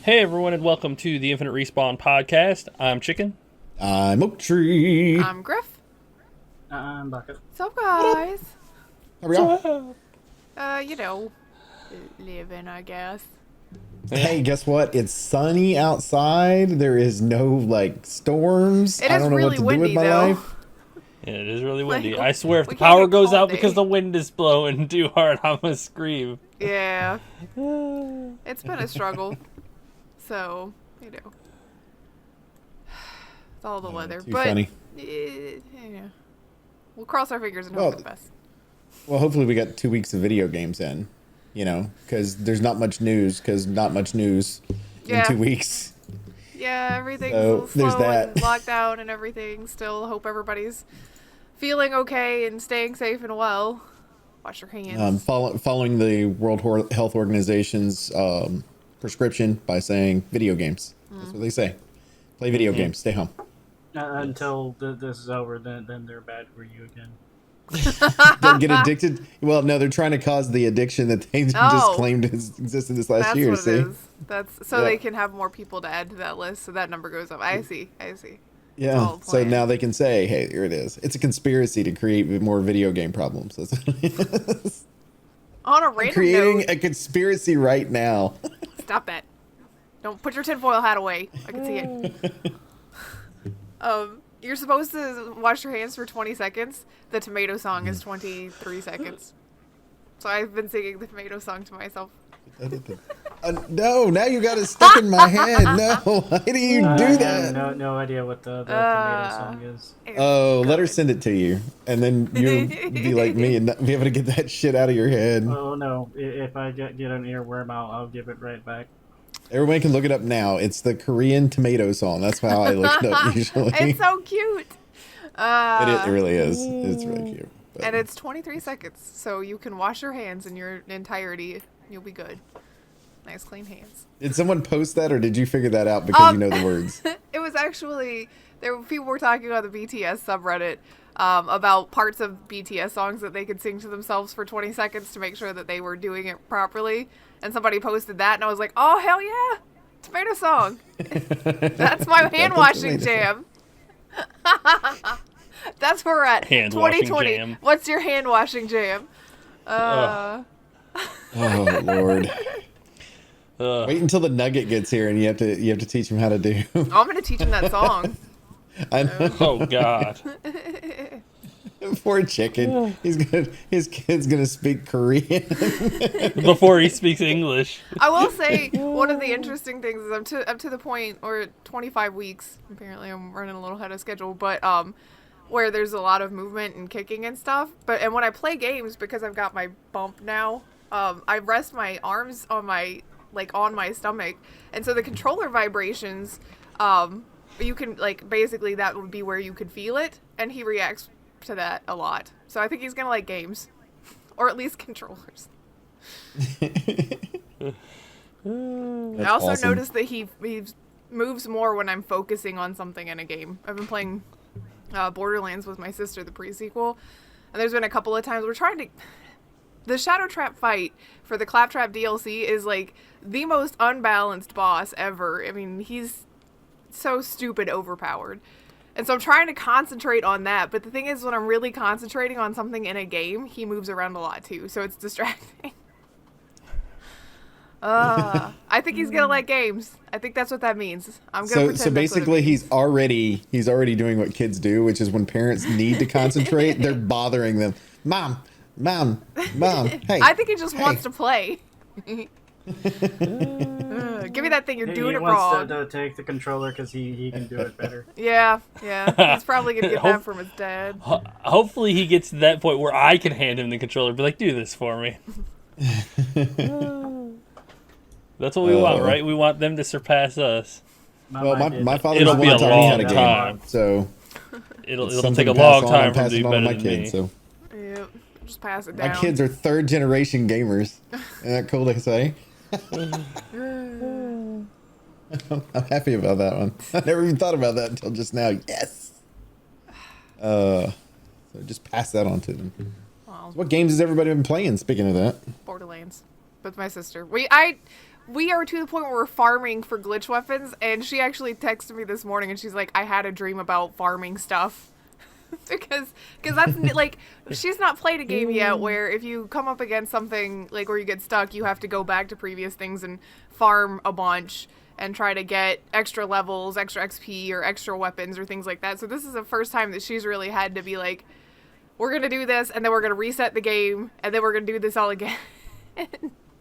Hey everyone, and welcome to the Infinite Respawn podcast. I'm Chicken. I'm Oak Tree. I'm Grif. I'm Baka. What's up, guys? How are y'all? Living, I guess. Hey, guess what? It's sunny outside. There is no storms. It I is don't know really what to do with windy, my though. life. Yeah, it is really windy. Like, I swear, if we the can't power get goes out cold because day. the wind is blowing too hard, I'm gonna scream. Yeah. It's been a struggle. So, it's all the weather. Too But, funny. yeah. We'll cross our fingers and Well, hope for the best. Well, hopefully we got 2 weeks of video games in, because there's not much news, in 2 weeks. Yeah, everything's So, a little there's slow that. and lockdown and everything. Still hope everybody's feeling okay and staying safe and well. Wash your hands. Following the World Health Organization's prescription by saying video games. That's what they say. Play video games. Stay home. Until this is over, then they're bad for you again. Don't get addicted. Well, no, they're trying to cause the addiction that they just claimed existed this last year. That's what See, it is. That's so they can have more people to add to that list, so that number goes up. I see. yeah. So now they can say, "Hey, here it is. It's a conspiracy to create more video game problems." That's what it is. On a random Creating note, a conspiracy right now. stop that! Don't put your tinfoil hat away. I can see it. You're supposed to wash your hands for 20 seconds. The tomato song is 23 seconds. So I've been singing the tomato song to myself. No, now you got it stuck in my head. No, why do you do I that? have no idea what the tomato song is. Oh, let her send it to you, and then you'll be like me and not be able to get that shit out of your head. Oh no! If I get an earworm, I'll give it right back. Everyone can look it up now. It's the Korean tomato song. That's how I look it up usually. It's so cute. It really is. It's really cute. But And it's 23 seconds, so you can wash your hands in your entirety. You'll be good. Nice, clean hands. did someone post that, or did you figure that out because you know the words? It was actually people were talking on the BTS subreddit about parts of BTS songs that they could sing to themselves for 20 seconds to make sure that they were doing it properly. And somebody posted that, and I was like, "Oh hell yeah, tomato song! That's my hand washing jam." That's where we're at. Hand washing 2020. jam. What's your hand washing jam? Oh Lord! Wait until the Nugget gets here, and you have to teach him how to do. I'm gonna teach him that song. I know. Oh God! Poor Chicken. His kid's gonna speak Korean. Before he speaks English. I will say one of the interesting things is I'm to the point, or 25 weeks. Apparently, I'm running a little ahead of schedule, but where there's a lot of movement and kicking and stuff. And when I play games, because I've got my bump now, I rest my arms on my stomach, and so the controller vibrations, you can basically that would be where you could feel it, and he reacts to that a lot. So I think he's gonna like games, or at least controllers. I also awesome. noticed that he moves more when I'm focusing on something in a game. I've been playing Borderlands with my sister, the pre-sequel, and there's been a couple of times we're trying to. The Shadow Trap fight for the Claptrap DLC is like the most unbalanced boss ever. I mean, he's so stupid overpowered. And so I'm trying to concentrate on that, but the thing is, when I'm really concentrating on something in a game, he moves around a lot too, so it's distracting. I think he's gonna like games. I think that's what that means. I'm gonna pretend So that's what it basically, means. he's already doing what kids do, which is when parents need to concentrate, they're bothering them. Mom, hey. I think he just wants to play. Give me that thing. You're doing he it wants wrong. to take the controller because he can do it better. Yeah. He's probably gonna get that from his dad. Hopefully he gets to that point where I can hand him the controller and be like, "Do this for me." That's what we want, right? We want them to surpass us. My father It'll was be one a taught me how to long game, time. so It'll something take a to pass long on time and for him pass to it do on better to my than kids. me. So Yep. Just pass it down. my kids are third generation gamers. Isn't that cool to say? I'm happy about that one. I never even thought about that until just now. Yes. So just pass that on to them. Wow. What games has everybody been playing? Speaking of that, Borderlands with my sister. we are to the point where we're farming for glitch weapons, and she actually texted me this morning, and she's like, I had a dream about farming stuff. because that's, like, she's not played a game yet where if you come up against something, like, where you get stuck, you have to go back to previous things and farm a bunch and try to get extra levels, extra XP, or extra weapons, or things like that. So this is the first time that she's really had to be like, we're going to do this, and then we're going to reset the game, and then we're going to do this all again.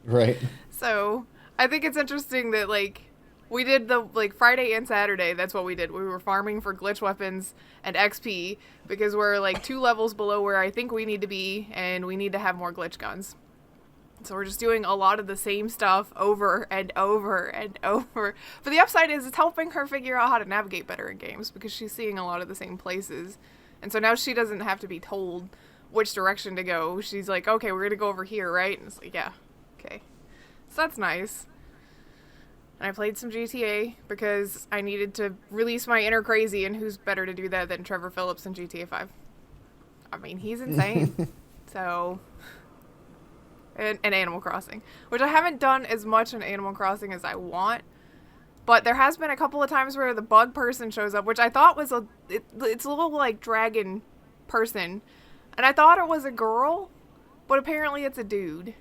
Right. So I think it's interesting that, like, we did the, like, Friday and Saturday, that's what we did. We were farming for glitch weapons and XP because we're, like, 2 levels below where I think we need to be, and we need to have more glitch guns. So we're just doing a lot of the same stuff over and over and over. But the upside is it's helping her figure out how to navigate better in games because she's seeing a lot of the same places. And so now she doesn't have to be told which direction to go. She's like, okay, we're going to go over here, right? And it's like, yeah, okay. So that's nice. And I played some GTA because I needed to release my inner crazy, and who's better to do that than Trevor Phillips in GTA 5? I mean, he's insane. So, and Animal Crossing, which I haven't done as much in Animal Crossing as I want, but there has been a couple of times where the bug person shows up, which I thought was it's a little like dragon person, and I thought it was a girl, but apparently it's a dude.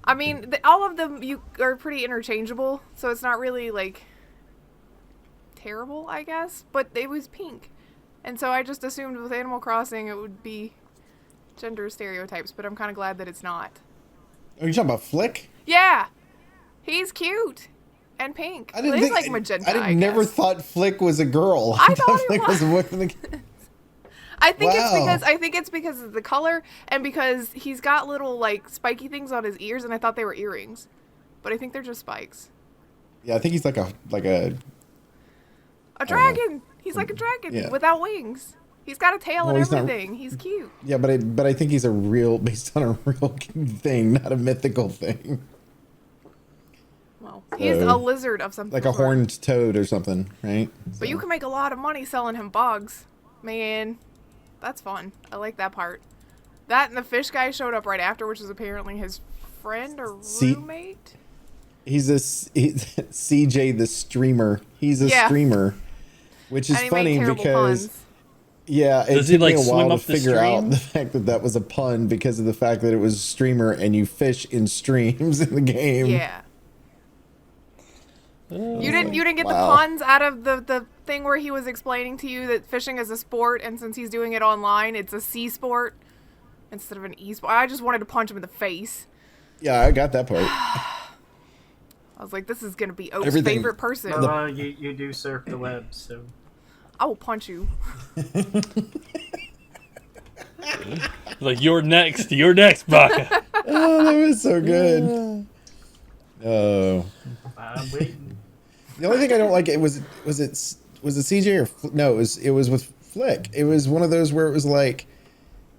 I mean, all of them are pretty interchangeable, so it's not really, like, terrible, I guess. But it was pink. And so I just assumed with Animal Crossing it would be gender stereotypes, but I'm kind of glad that it's not. Are you talking about Flick? Yeah! He's cute. And pink. He's like magenta, I never guess. thought Flick was a girl. I thought he Flick was. a boy from the... I think Wow. it's because of the color and because he's got little like spiky things on his ears, and I thought they were earrings, but I think they're just spikes. Yeah, I think he's like a dragon. He's like a dragon without wings. He's got a tail and everything. He's cute. Yeah, but I think he's based on a real thing, not a mythical thing. Well, he's a lizard of something. Like a horned toad or something, right? But you can make a lot of money selling him bugs, man. That's fun. I like that part. That and the fish guy showed up right after, which is apparently his friend or roommate. He's CJ the streamer. He's a streamer, which is funny because puns. Yeah, it Does took he, like, me a while swim to up the figure out stream? the fact that that was a pun because of the fact that it was a streamer and you fish in streams in the game. Yeah. You didn't get wow. the puns out of the thing where he was explaining to you that fishing is a sport, and since he's doing it online, it's a C sport instead of an E sport. I just wanted to punch him in the face. Yeah, I got that part. I was like, this is gonna be Oak's favorite person. Well, you do surf the web, so I will punch you. Like, you're next, Baka. Oh, that was so good. Oh. I'm waiting. The only thing I don't like was it CJ or no? It was with Flick. It was one of those where it was like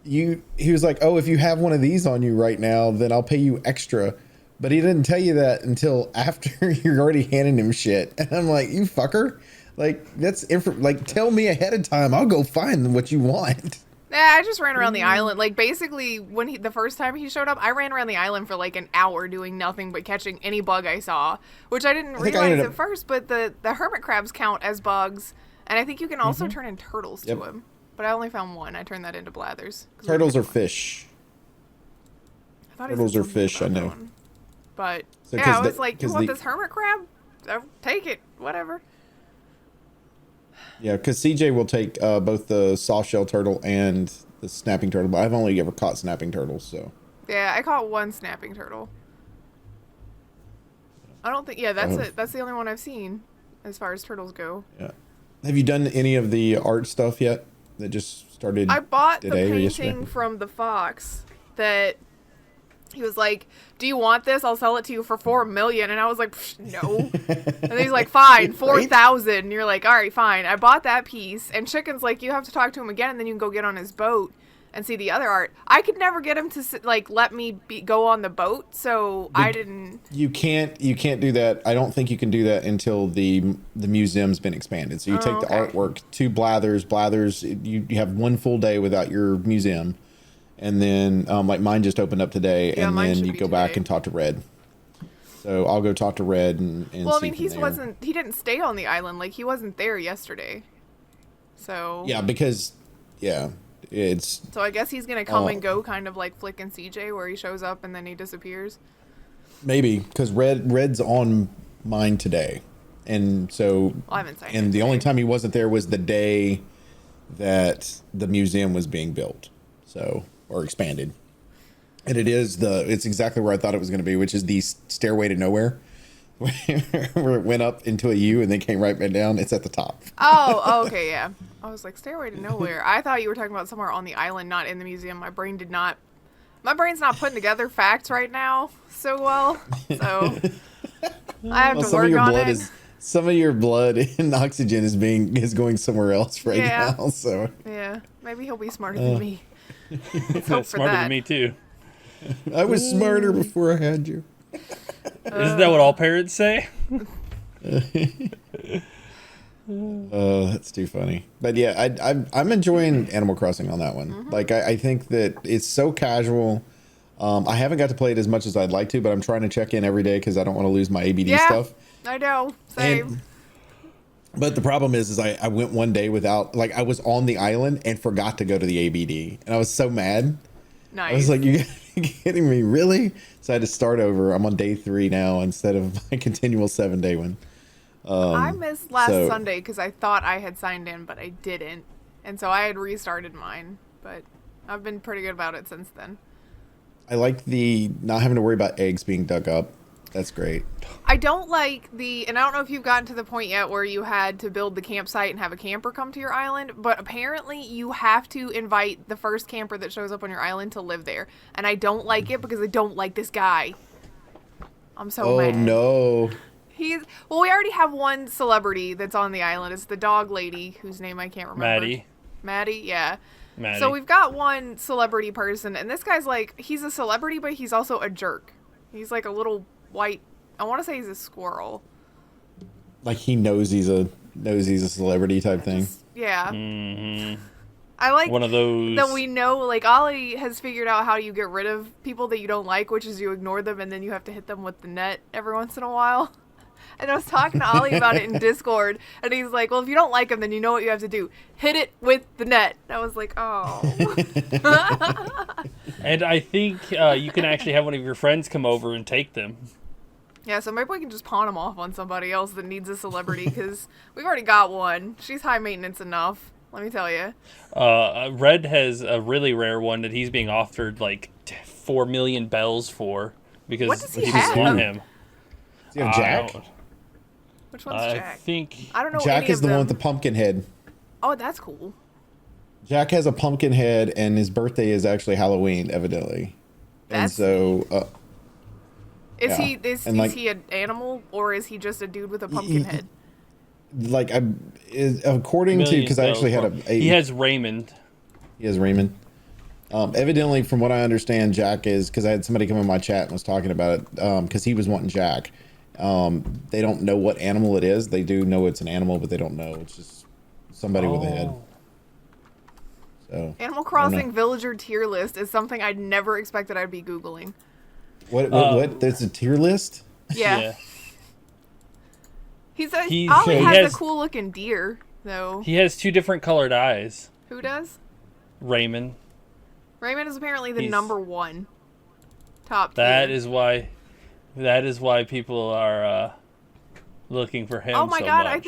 he was like, oh, if you have one of these on you right now, then I'll pay you extra. But he didn't tell you that until after you're already handing him shit. And I'm like, you fucker, like like tell me ahead of time. I'll go find what you want. Yeah, I just ran around the island. Like, basically, when the first time he showed up, I ran around the island for like an hour doing nothing but catching any bug I saw, which I didn't realize at first, but the hermit crabs count as bugs, and I think you can also turn in turtles to him. But I only found one. I turned that into blathers. Turtles are fish. I thought Turtles are fish, I know. But, So, yeah, I was like, you want this hermit crab? I'll take it. Whatever. Yeah, because CJ will take both the soft shell turtle and the snapping turtle, but I've only ever caught snapping turtles, so. Yeah, I caught one snapping turtle. I don't think, that's it. That's the only one I've seen as far as turtles go. Yeah. Have you done any of the art stuff yet that just started I bought the today or painting yesterday? from the Fox that he was like, do you want this? I'll sell it to you for $4 million. And I was like, no. And he's like, fine, 4,000. And you're like, all right, fine. I bought that piece. And Chicken's like, you have to talk to him again, and then you can go get on his boat and see the other art. I could never get him to like let me go on the boat, so I didn't. You can't do that. I don't think you can do that until the museum's been expanded. So you take the artwork to Blathers. Blathers, you have one full day without your museum. And then, like mine just opened up today, and then you go back and talk to Red. So I'll go talk to Red and Well, I see mean, from there. he didn't stay on the island. Like, he wasn't there yesterday. So. Yeah, because, yeah, it's... So I guess he's going to come and go kind of like Flick and CJ, where he shows up and then he disappears. Maybe, because Red's on mine today. And so... Well, I haven't signed and it the only today. time he wasn't there was the day that the museum was being built. So, or expanded. And it's exactly where I thought it was going to be, which is the stairway to nowhere. Where it went up into a U and then came right back down. It's at the top. Oh, okay, yeah. I was like, Stairway to Nowhere. I thought you were talking about somewhere on the island, not in the museum. My brain's not putting together facts right now so well. So I have to work on it. Some of your blood and oxygen is going somewhere else right now. So yeah, maybe he'll be smarter than me. Let's hope for Smarter that. than me too. I was smarter before I had you. Isn't that what all parents say? Oh, that's too funny. But yeah, I'm enjoying Animal Crossing on that one. Mm-hmm. Like I think that it's so casual. I haven't got to play it as much as I'd like to, but I'm trying to check in every day because I don't want to lose my ABD stuff. I know. Same. But the problem is I went one day without, like, I was on the island and forgot to go to the ABD, and I was so mad. Nice. I was like, "You kidding me, really?" So I had to start over. I'm on day 3 now instead of my continual 7-day one. I missed last Sunday because I thought I had signed in, but I didn't. And so I had restarted mine. But I've been pretty good about it since then. I like the not having to worry about eggs being dug up. That's great. I don't like and I don't know if you've gotten to the point yet where you had to build the campsite and have a camper come to your island, but apparently you have to invite the first camper that shows up on your island to live there. And I don't like it because I don't like this guy. I'm so mad. Oh, no. Well, we already have one celebrity that's on the island. It's the dog lady whose name I can't remember. Maddie, yeah. Maddie. So we've got one celebrity person, and this guy's like, he's a celebrity, but he's also a jerk. He's like a little white, I want to say he's a squirrel. Like he knows he's a celebrity type thing. Yeah. Mm-hmm. I like one of those that we know, like, Ollie has figured out how you get rid of people that you don't like, which is you ignore them and then you have to hit them with the net every once in a while. And I was talking to Ollie about it in Discord, and he's like, well, if you don't like him, then you know what you have to do. Hit it with the net. And I was like, oh. And I think you can actually have one of your friends come over and take them. Yeah, so maybe we can just pawn them off on somebody else that needs a celebrity, because we've already got one. She's high maintenance enough, let me tell you. Red has a really rare one that he's being offered like 4 million bells for because what does he just have? want him. Does he have Jack? Which one's Jack? I think I don't know. Jack any is of the them. one with the pumpkin head. Oh, that's cool. Jack has a pumpkin head, and his birthday is actually Halloween, evidently. That's and so, is yeah. he is And, like, he an animal, or is he just a dude with a pumpkin head? like, according to, because I actually had he has Raymond. He has Raymond. Evidently, from what I understand, Jack is, because I had somebody come in my chat and was talking about it, because he was wanting Jack. They don't know what animal it is. They do know it's an animal, but they don't know. It's just somebody with a head. So, Animal Crossing villager tier list is something I never expected I'd be Googling. What? There's a tier list? Yeah. He Ollie has has a cool looking deer, though. He has 2 different colored eyes. Who does? Raymond. Raymond is apparently the He's- number 1. Top tier. That is why people are looking for him. Oh my so god, much.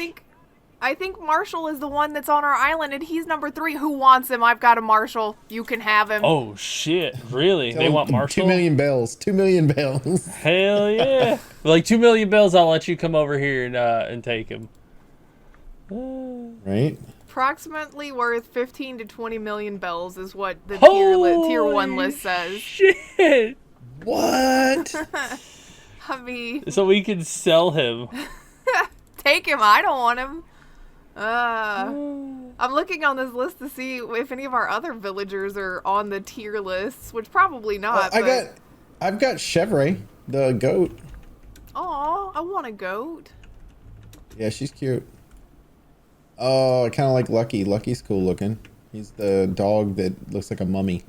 I think Marshall is the one that's on our island, and he's number 3. Who wants him? I've got a Marshall. You can have him. Oh shit! Really? They want Marshall? 2 million bells. 2 million bells. Hell yeah! Like 2 million bells, I'll let you come over here and take him. Right? Approximately worth 15 to 20 million bells is what the tier 1 list says. Shit! What? I mean, So we can sell him. take him. I don't want him. I'm looking on this list to see if any of our other villagers are on the tier lists, which probably not. I've got Chevrolet, the goat. Aw, I want a goat. Yeah, she's cute. Oh, I kind of like Lucky. Lucky's cool looking. He's the dog that looks like a mummy.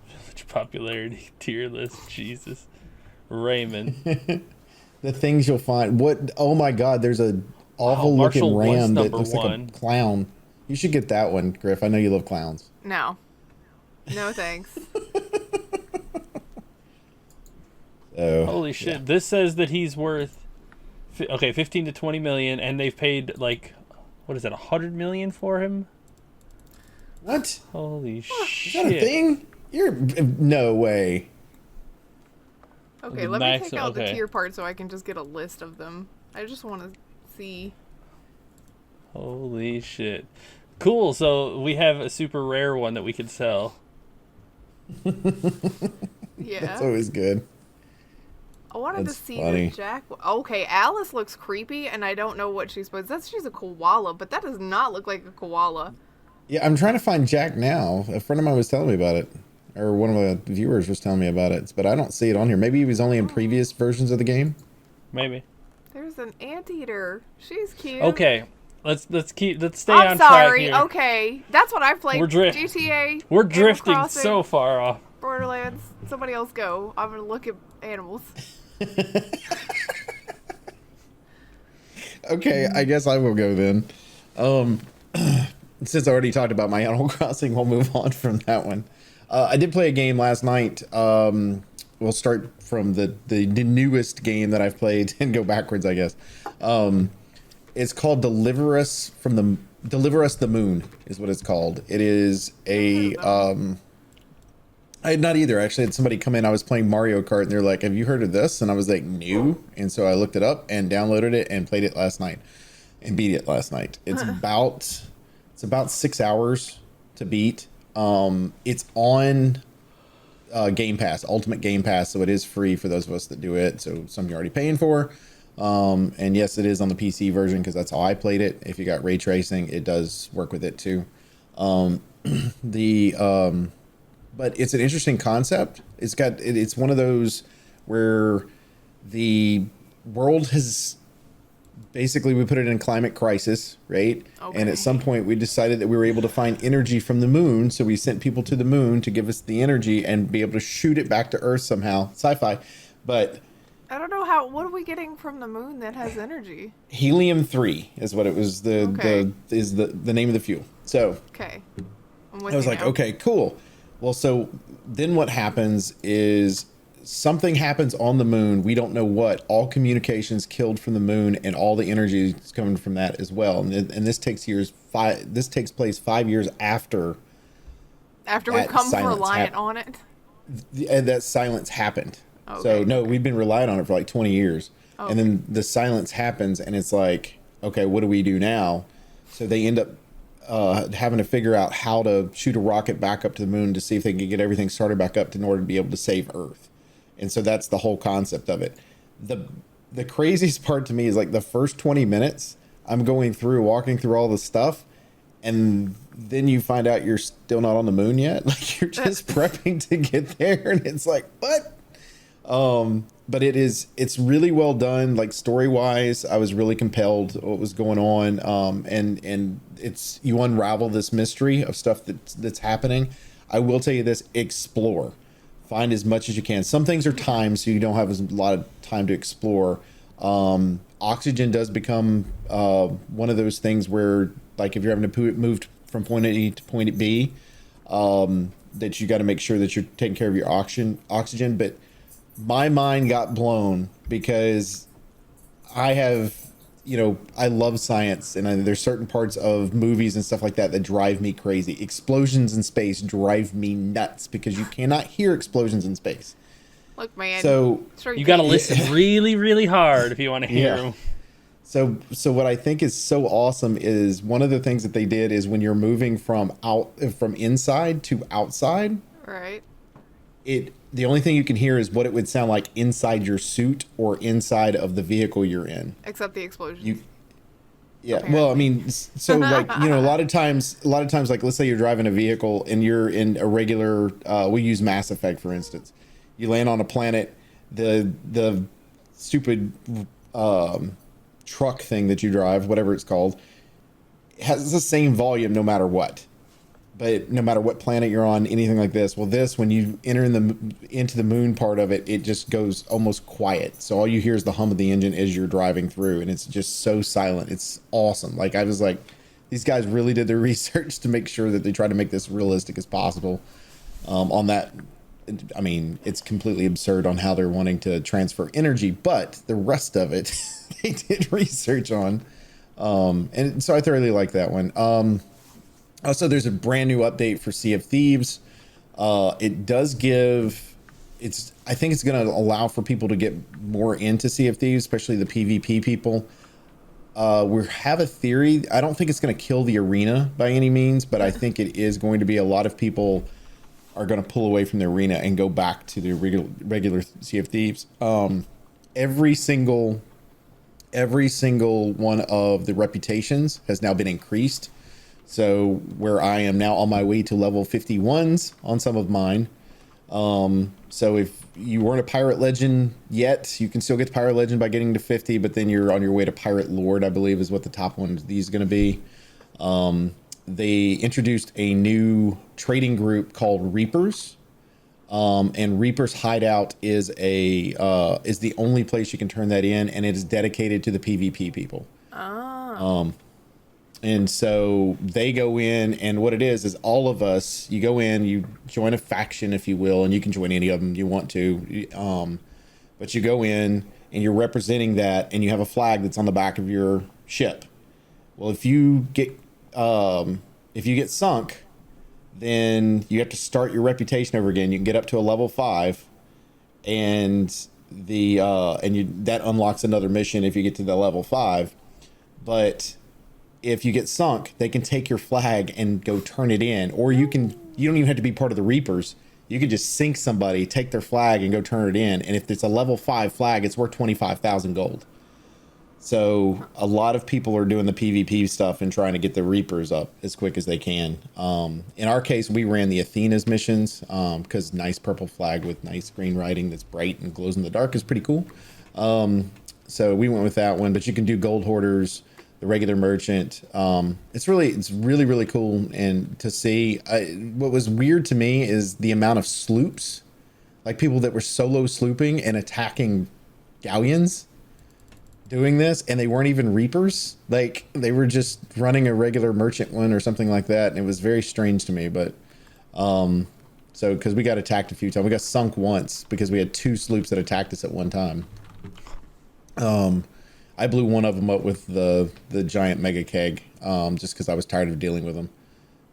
Village popularity tier list. Jesus. Raymond. the things you'll find. What? Oh my God! There's a awful Marshall looking was ram that number looks one. like a clown. You should get that one, Griff. I know you love clowns. No. No thanks. Oh, Holy shit! yeah. This says that he's worth, 15 to 20 million, and they've paid like, what is it, 100 million for him? What? Holy Is shit! that a thing? You're no way. Okay, The let me max- take out the okay. tier part so I can just get a list of them. I just want to see. Holy shit! Cool. So we have a super rare one that we could sell. Yeah. That's always good. I wanted That's to see funny. the Jack. Okay, Alice looks creepy, and I don't know what she's supposed. She's a koala, but that does not look like a koala. Yeah, I'm trying to find Jack now. A friend of mine was telling me about it, or one of the viewers was telling me about it, but I don't see it on here. Maybe he was only in previous versions of the game. Maybe. There's an anteater. She's cute. Okay. Let's stay I'm on sorry. track here. Okay, that's what I've played. We're GTA. We're Animal drifting Crossing, so far off. Borderlands. Somebody else go. I'm gonna look at animals. Okay, I guess I will go then. Since I already talked about my Animal Crossing, we'll move on from that one. I did play a game last night. We'll start from the newest game that I've played and go backwards, I guess. It's called Deliver Us the Moon is what it's called. It is a I had not either. Actually, I had somebody come in. I was playing Mario Kart, and they're like, "Have you heard of this?" And I was like, "No." And so I looked it up and downloaded it and played it last night and beat it last night. It's about 6 hours to beat. It's on Game Pass, Ultimate Game Pass, so it is free for those of us that do it. So some you're already paying for. And yes, it is on the PC version because that's how I played it. If you got ray tracing, it does work with it too. But it's an interesting concept. It's one of those where the world has basically, we put it in climate crisis, right? Okay. And at some point we decided that we were able to find energy from the moon. So we sent people to the moon to give us the energy and be able to shoot it back to Earth somehow. Sci-fi. But I don't know how. What are we getting from the moon that has energy? helium-3 is what it was. Okay. The name of the fuel. So Okay. I was like, okay, cool. Well, so then what happens is something happens on the moon. We don't know what. All communications killed from the moon, and all the energy is coming from that as well. And this takes This takes place 5 years after we've come silence reliant on it. and that silence happened. Okay, So no, we've been relying on it for like 20 years, Okay. and then the silence happens, and it's like, okay, what do we do now? So they end up having to figure out how to shoot a rocket back up to the moon to see if they can get everything started back up in order to be able to save Earth. And so that's the whole concept of it. The craziest part to me is like the first 20 minutes, I'm walking through all the stuff, and then you find out you're still not on the moon yet. Like you're just prepping to get there, and it's like, what? But it's really well done. Like story wise, I was really compelled what was going on. And it's, you unravel this mystery of stuff that's happening. I will tell you this: explore, find as much as you can. Some things are timed, so you don't have a lot of time to explore. Oxygen does become one of those things where, like, if you're having to move from point A to point B, that you got to make sure that you're taking care of your oxygen. But my mind got blown because I have, I love science, and there's certain parts of movies and stuff like that drive me crazy. Explosions in space drive me nuts because you cannot hear explosions in space. Look, man. So Sure You got to can. listen really, really hard if you want to hear Yeah. them. So what I think is so awesome is one of the things that they did is when you're moving from inside to outside, Right. the only thing you can hear is what it would sound like inside your suit or inside of the vehicle you're in. Except the explosions. Yeah. Apparently. Well, I mean, so like, a lot of times, like, let's say you're driving a vehicle and you're in a regular, we use Mass Effect, for instance. You land on a planet, the stupid, truck thing that you drive, whatever it's called, has the same volume no matter what. but no matter what planet you're on, anything like this, well, this, when you enter into the moon part of it, it just goes almost quiet. So all you hear is the hum of the engine as you're driving through, and it's just so silent. It's awesome. Like, I was like, these guys really did their research to make sure that they try to make this realistic as possible. On that, I mean, it's completely absurd on how they're wanting to transfer energy, but the rest of it, they did research on. And so I thoroughly like that one. Also, there's a brand new update for Sea of Thieves. It does give, I think it's going to allow for people to get more into Sea of Thieves, especially the PvP people. We have a theory. I don't think it's going to kill the arena by any means, but I think it is going to be a lot of people are going to pull away from the arena and go back to the regular Sea of Thieves. Every single one of the reputations has now been increased. So where I am now on my way to level 51s on some of mine. So if you weren't a Pirate Legend yet, you can still get to Pirate Legend by getting to 50, but then you're on your way to Pirate Lord, I believe is what the top one of these is going to be. They introduced a new trading group called Reapers. And Reaper's Hideout is the only place you can turn that in, and it is dedicated to the PvP people. And so they go in, and what it is all of us, you go in, you join a faction, if you will, and you can join any of them you want to. But you go in and you're representing that, and you have a flag that's on the back of your ship. Well, if you get sunk, then you have to start your reputation over again. You can get up to a level 5, and that unlocks another mission if you get to the level 5. But if you get sunk, they can take your flag and go turn it in, or you don't even have to be part of the Reapers. You can just sink somebody, take their flag, and go turn it in. And if it's a level 5 flag, it's worth 25,000 gold. So a lot of people are doing the PvP stuff and trying to get the Reapers up as quick as they can. In our case, we ran the Athena's missions because nice purple flag with nice green writing that's bright and glows in the dark is pretty cool. So we went with that one. But you can do Gold Hoarders, the regular merchant. It's really, really cool. And to see, what was weird to me is the amount of sloops, like people that were solo slooping and attacking galleons doing this, and they weren't even Reapers. Like, they were just running a regular merchant one or something like that, and it was very strange to me. But so because we got attacked a few times, we got sunk once because we had 2 sloops that attacked us at one time. I blew one of them up with the giant mega keg, just because I was tired of dealing with them,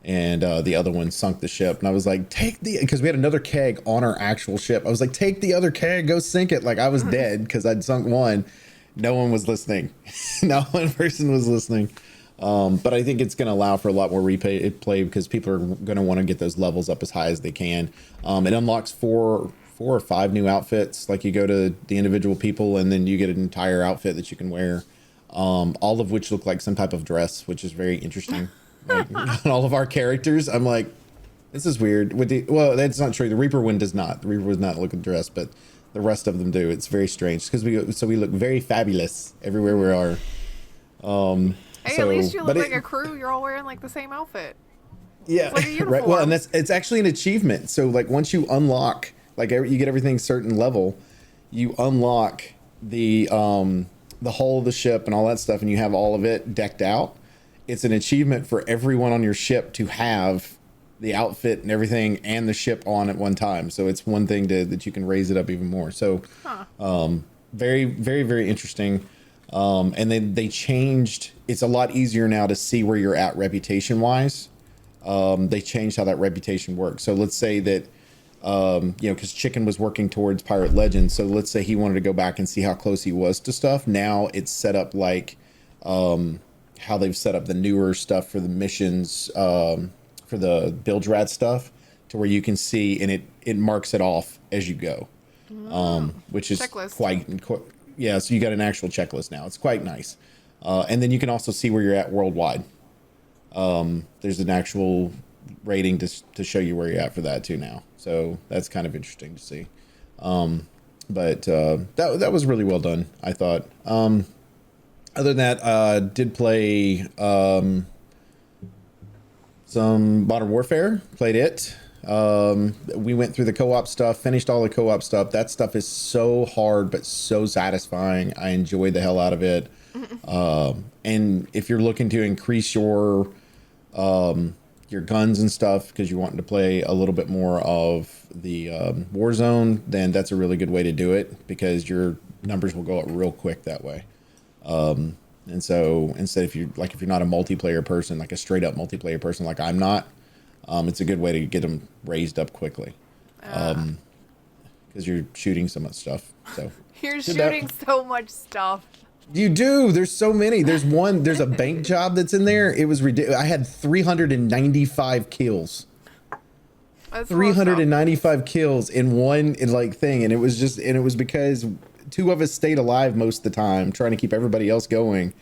and the other one sunk the ship. And I was like, because we had another keg on our actual ship. I was like, take the other keg, go sink it. Like, I was dead because I'd sunk one. No one was listening. Not one person was listening. But I think it's going to allow for a lot more replay because people are going to want to get those levels up as high as they can. It unlocks 4 or 5 new outfits. Like, you go to the individual people and then you get an entire outfit that you can wear. All of which look like some type of dress, which is very interesting. Like, all of our characters, I'm like, this is weird. Well, that's not true. The Reaper one does not. The Reaper does not look at dress, but the rest of them do. It's very strange because we look very fabulous everywhere we are. Hey, at least you look like a crew. You're all wearing like the same outfit. Yeah, it's like a uniform. Right. Well, and it's actually an achievement. So like once you unlock, like you get everything certain level, you unlock the hull of the ship and all that stuff, and you have all of it decked out. It's an achievement for everyone on your ship to have the outfit and everything and the ship on at one time. So it's one thing that you can raise it up even more. So very, very, very interesting. And then they changed, it's a lot easier now to see where you're at reputation wise. They changed how that reputation works. So let's say that, because Chicken was working towards Pirate Legends. So let's say he wanted to go back and see how close he was to stuff. Now it's set up like how they've set up the newer stuff for the missions, for the Bilge Rat stuff, to where you can see, and it marks it off as you go, which is checklist. quite, yeah. So you got an actual checklist now. It's quite nice, and then you can also see where you're at worldwide. There's an actual rating to show you where you're at for that too now. So that's kind of interesting to see. But that was really well done, I thought. Other than that, did play some Modern Warfare, played it. We went through the co-op stuff, finished all the co-op stuff. That stuff is so hard but so satisfying. I enjoyed the hell out of it. And if you're looking to increase your guns and stuff because you're wanting to play a little bit more of the Warzone, then that's a really good way to do it because your numbers will go up real quick that way. And so instead, if you're not a multiplayer person, like a straight up multiplayer person, like I'm not, it's a good way to get them raised up quickly. Because you're shooting so much stuff. So You're shooting so much stuff. you do. There's so many. There's a bank job that's in there. It was ridiculous. I had 395 kills. That's 395 kills in one thing, and it was because two of us stayed alive most of the time trying to keep everybody else going,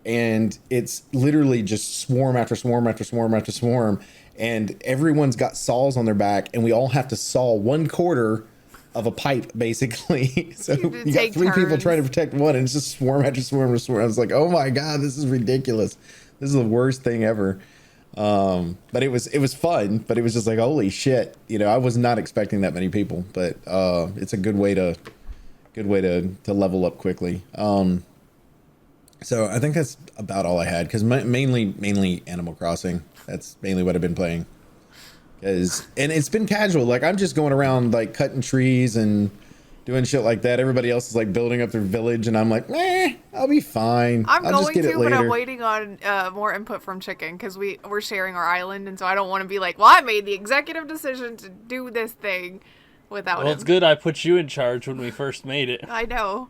and it's literally just swarm after swarm after swarm after swarm, and everyone's got saws on their back, and we all have to saw 1/4 of a pipe basically. So you got three people trying to protect one, and it's just swarm after swarm after swarm. I was like, oh my god, this is ridiculous. This is the worst thing ever. But it was fun, but it was just like, holy shit, I was not expecting that many people, but it's a good way to level up quickly. So I think that's about all I had, because mainly Animal Crossing. That's mainly what I've been playing, and it's been casual. Like I'm just going around like cutting trees and doing shit like that. Everybody else is like building up their village, and I'm like, I'll be fine. I'm I'll just going get it to, later. but I'm waiting on more input from Chicken because we're sharing our island, and so I don't want to be like, well, I made the executive decision to do this thing without him. Well, it's good I put you in charge when we first made it. I know.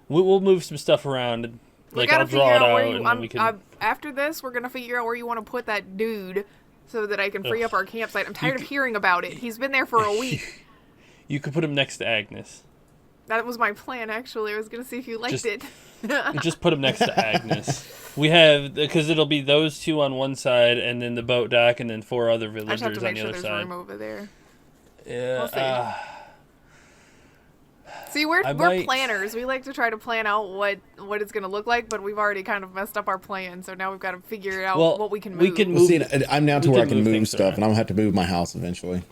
We'll move some stuff around. And, We gotta I'll draw figure it out out, where and then we can. after this, we're gonna figure out where you want to put that dude, so that I can free up our campsite. I'm tired of hearing about it. He's been there for a week. You could put him next to Agnes. That was my plan, actually. I was gonna see if you liked it. Just put him next to Agnes. We have, because it'll be those two on one side, and then the boat dock, and then 4 other I villagers just have to on make the sure other there's side. room over there. Yeah. We'll see. See, we're planners. We like to try to plan out what it's going to look like, but we've already kind of messed up our plan, so now we've got to figure out what we can move. We can move. See, I'm now to where I can move stuff, around. and I'm gonna have to move my house eventually.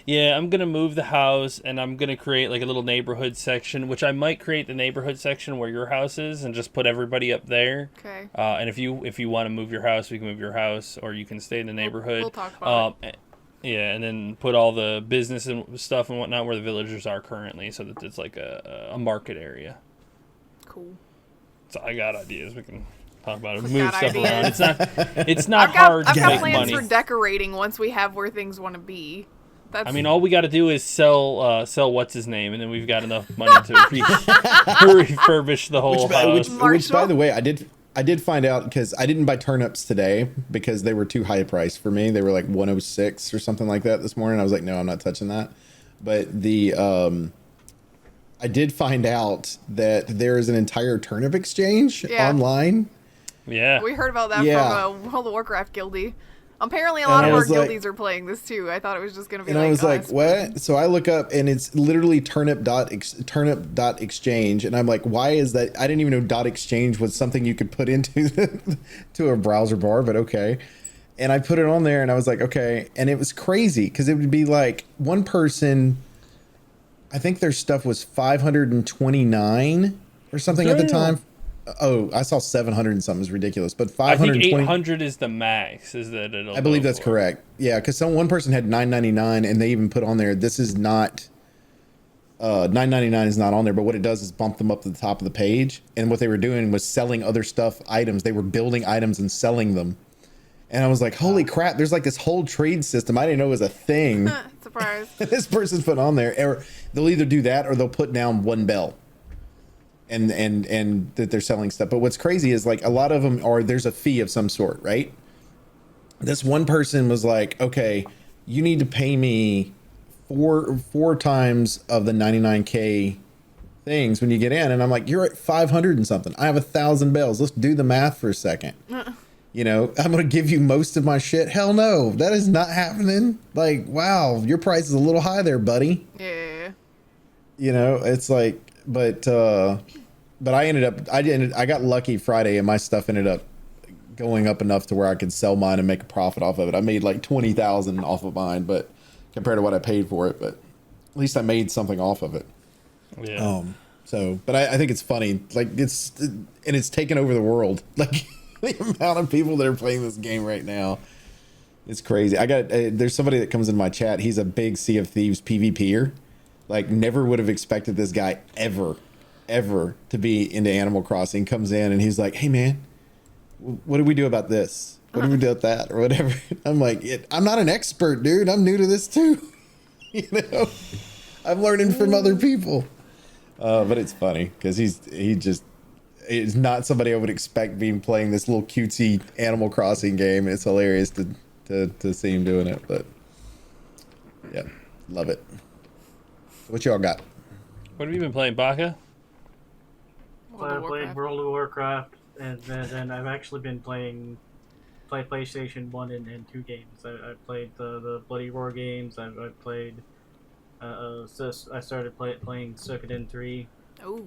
Yeah, I'm going to move the house, and I'm going to create like a little neighborhood section, which I might create the neighborhood section where your house is and just put everybody up there. Okay. And if you want to move your house, we can move your house, or you can stay in the neighborhood. We'll talk about it. Yeah, and then put all the business and stuff and whatnot where the villagers are currently, so that it's like a market area. Cool. So I got ideas. We can talk about it. We Move got stuff around. ideas. It's not hard I've to got make plans money. for decorating once we have where things want to be. I mean, all we got to do is sell what's his name, and then we've got enough money to refurbish the whole house. Which, by the way, I did find out, because I didn't buy turnips today because they were too high priced for me. They were like 106 or something like that this morning. I was like, no, I'm not touching that. But I did find out that there is an entire turnip exchange online. Yeah. We heard about that from World of Warcraft Guildie. Apparently, a lot of our guildies are playing this too. I thought it was just going to be and like, I was like, us. what? So I look up, and it's literally turnip dot exchange, and I'm like, why is that? I didn't even know dot exchange was something you could put into to a browser bar, but okay. And I put it on there, and I was like, okay. And it was crazy because it would be like one person, I think their stuff was 529 or something at the time. Oh, I saw 700 and something. Is ridiculous, but 520. I think 800 is the max. Is that it'll? I believe that's correct. Yeah, because one person had 999, and they even put on there, this is not 999 is not on there, but what it does is bump them up to the top of the page. And what they were doing was selling other stuff, items. They were building items and selling them. And I was like, holy crap! There's like this whole trade system I didn't know was a thing. Surprise! This person's put on there, or they'll either do that or they'll put down one bell. And that they're selling stuff. But what's crazy is like a lot of them there's a fee of some sort, right? This one person was like, okay, you need to pay me four times of the 99K things when you get in. And I'm like, you're at 500 and something. I have 1,000 bells. Let's do the math for a second. I'm going to give you most of my shit. Hell no, that is not happening. Like, wow, your price is a little high there, buddy. Yeah. It's like, but I got lucky Friday, and my stuff ended up going up enough to where I could sell mine and make a profit off of it. I made like 20,000 off of mine, but compared to what I paid for it, but at least I made something off of it. Yeah. So, but I think it's funny. Like it's taken over the world. Like the amount of people that are playing this game right now, it's crazy. I got there's somebody that comes in my chat. He's a big Sea of Thieves PvPer. Like never would have expected this guy ever to be into Animal Crossing. Comes in and he's like, "Hey man, what do we do about this? What do we do about that or whatever?" I'm like, "I'm not an expert, dude. I'm new to this too. You know, I'm learning from other people." But it's funny because he just is not somebody I would expect being playing this little cutesy Animal Crossing game. It's hilarious to see him doing it. But yeah, love it. What y'all got? What have you been playing, Baka? I played World of Warcraft, and then I've actually been playing PlayStation 1 and 2 games. I played the Bloody Roar games. I've played. So I started playing Shogun 3. Oh,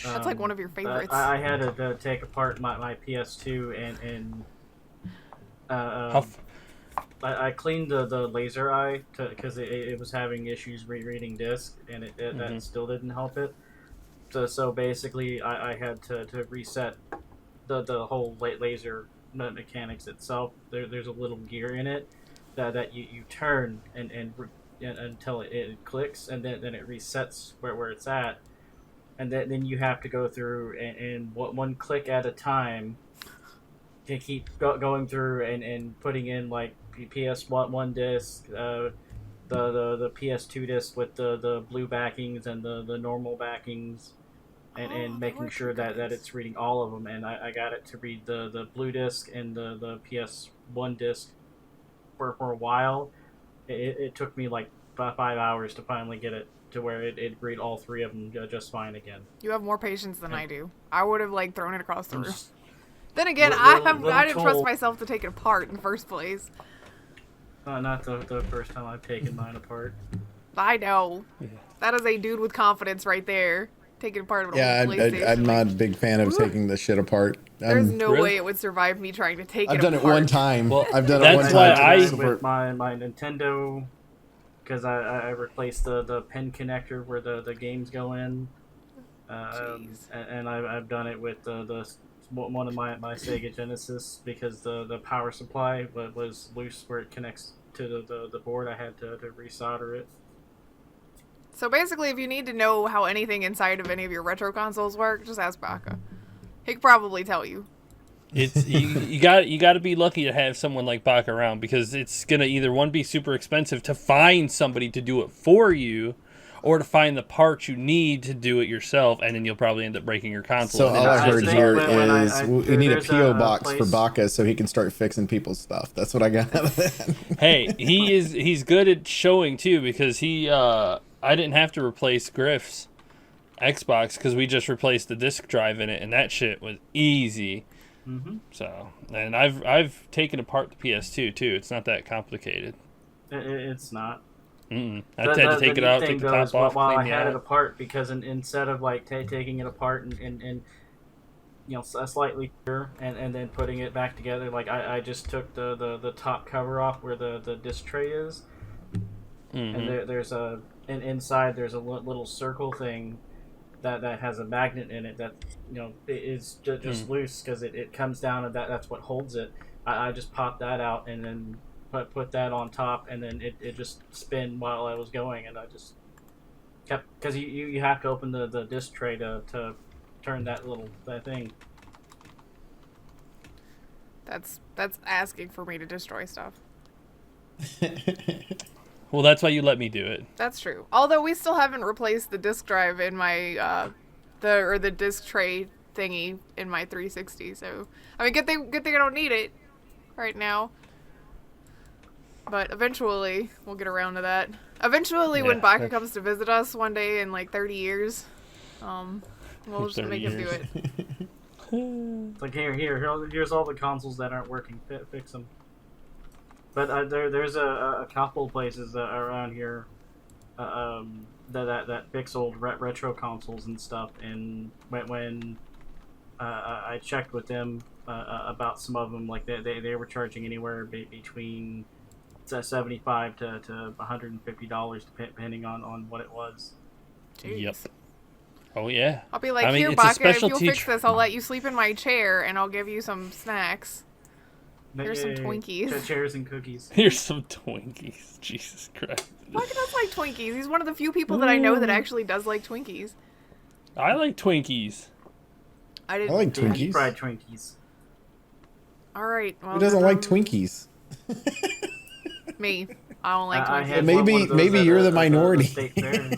that's like one of your favorites. I had to take apart my PS2 and I cleaned the laser eye because it was having issues reading disc, and that still didn't help it. So basically, I had to reset the whole laser mechanics itself. There's a little gear in it that you turn and until it clicks, and then it resets where it's at, and then you have to go through and one click at a time to keep going through and putting in like PS1 disc, the PS2 disc with the blue backings and the normal backings, and making sure that it's reading all of them. And I got it to read the blue disc and the PS1 disc for a while. It took me like 5 hours to finally get it to where it'd read all three of them just fine again. You have more patience than I do. I would have like thrown it across the room. Then again, I didn't trust myself to take it apart in the first place. Not the first time I've taken mine apart. I know. Yeah. That is a dude with confidence right there. Taking apart an old PlayStation. I'm not a big fan of taking the shit apart. There's no way it would survive me trying to take it apart. I've done it one time. Well, I've done it one time. That's why with my Nintendo, because I replaced the pen connector where the games go in. And I've done it with the one of my Sega Genesis, because the power supply was loose where it connects to the board. I had to resolder it. So basically, if you need to know how anything inside of any of your retro consoles work, just ask Baka. He could probably tell you. It's you got to be lucky to have someone like Baka around, because it's gonna either one be super expensive to find somebody to do it for you, or to find the parts you need to do it yourself, and then you'll probably end up breaking your console. So all I heard here is we need a P.O. box for Baka so he can start fixing people's stuff. That's what I got out of that. Hey, he's good at showing too, because I didn't have to replace Grif's Xbox because we just replaced the disc drive in it, and that shit was easy. Mm-hmm. So, and I've taken apart the PS2 too. It's not that complicated. It's not. I had to take it out, take the top off, while I clean had it it apart, because instead of like taking it apart and slightly and then putting it back together, like I just took the top cover off where the disc tray is, and there's a inside there's a little circle thing that has a magnet in it that is just loose because it comes down, and that's what holds it. I just popped that out and then put that on top, and then it just spin while I was going, and I just kept, because you have to open the disc tray to turn that thing. That's asking for me to destroy stuff. Well, that's why you let me do it. That's true. Although we still haven't replaced the disc drive in my the disc tray thingy in my 360. So I mean, good thing I don't need it right now. But eventually we'll get around to that. Eventually, when Baka comes to visit us one day in like 30 years, we'll just make him do it. It's like here's all the consoles that aren't working. Fix them. But there's a couple places around here that fix old retro consoles and stuff. And when I checked with them about some of them. Like they were charging anywhere between $75 to $150 depending on what it was. Jeez. Yep. Oh yeah. I'll be like, I mean, here, it's a Baka, if you'll specialty fix this, I'll let you sleep in my chair, and I'll give you some snacks. Here's some Yay. Twinkies. Chairs and cookies. Here's some Twinkies. Jesus Christ. Baka does like Twinkies. He's one of the few people that I know that actually does like Twinkies. I like Twinkies. I I didn't. like Deep Twinkies. fried Twinkies. All right. Well, Who doesn't like then, Twinkies? Me. I don't like I Twinkies. had Maybe- one of those maybe at you're the the minority. state fair.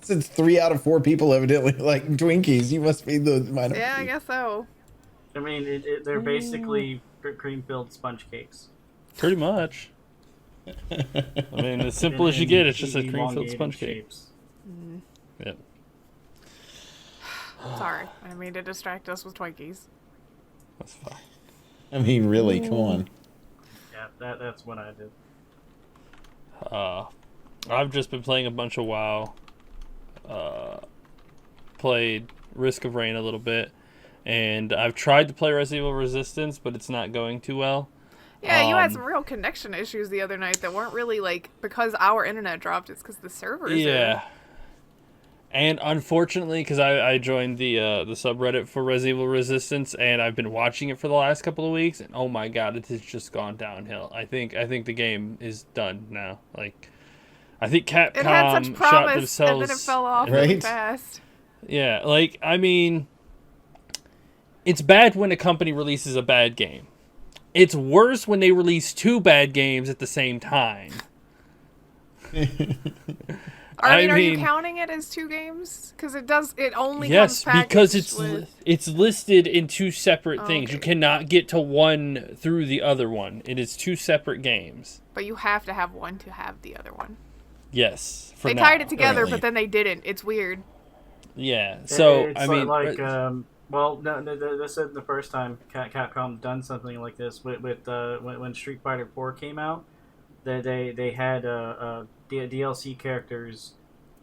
Since 3 out of 4 people evidently like Twinkies, you must be the minority. Yeah, I guess so. I mean, they're basically cream-filled sponge cakes. Pretty much. I mean, as simple as you get, it's just a cream-filled elongated sponge cake. shapes. Yep. Sorry. I didn't mean to distract us with Twinkies. That's fine. I mean, really, come on. Yeah, that's what I did. I've just been playing a bunch of WoW. Played Risk of Rain a little bit, and I've tried to play Resident Evil Resistance, but it's not going too well. Yeah, you had some real connection issues the other night that weren't really like because our internet dropped. It's because the servers. Yeah. And unfortunately, because I joined the subreddit for Resident Evil Resistance, and I've been watching it for the last couple of weeks, and oh my god, it has just gone downhill. I think the game is done now. Like, I think Capcom It had such shot promise, themselves. and then it fell off really Right? fast. Yeah, like, I mean, it's bad when a company releases a bad game. It's worse when they release 2 bad games at the same time. I mean, are you counting it as 2 games? Because it does. It only yes, comes because packaged it's listed in 2 separate things. Okay. You cannot get to one through the other one. It is 2 separate games. But you have to have one to have the other one. Yes, for They now. tied it together, Currently. but then they didn't. It's weird. Yeah, so It's I mean, well, no, this isn't the first time Capcom's done something like this. With when Street Fighter 4 came out, they had DLC characters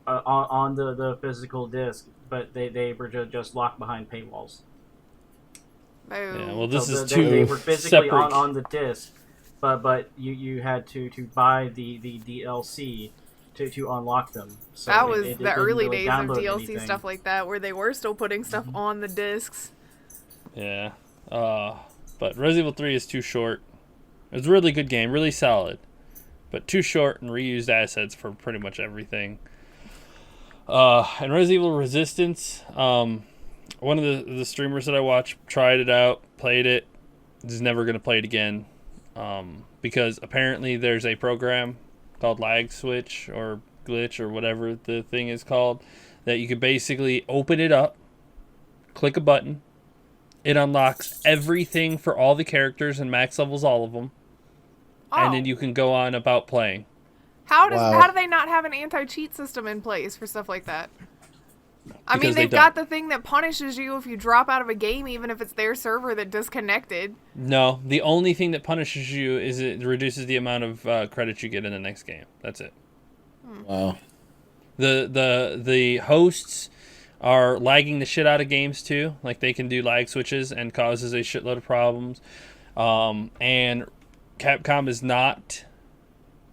on the physical disc, but they were just locked behind paywalls. yeah, well, this So is they 2 were physically separate. on the disc, but you had to buy the DLC to unlock them. So That was it the didn't early really days of download DLC anything. stuff like that, where they were still putting stuff Mm-hmm. on the discs. Yeah, but Resident Evil 3 is too short. It's a really good game, really solid, but too short and reused assets for pretty much everything. And Resident Evil Resistance, one of the streamers that I watch tried it out, played it, is never going to play it again, because apparently there's a program called lag switch or glitch or whatever the thing is called, that you could basically open it up, click a button, it unlocks everything for all the characters and max levels all of them, and then you can go on about playing. How Wow. how do they not have an anti-cheat system in place for stuff like that? I mean, Because they they've got the thing that punishes you if you drop out of a game, even if it's their server that disconnected. No, the only thing that punishes you is it reduces the amount of credits you get in the next game. That's it. Wow. The hosts are lagging the shit out of games too. Like, they can do lag switches and causes a shitload of problems. And Capcom is not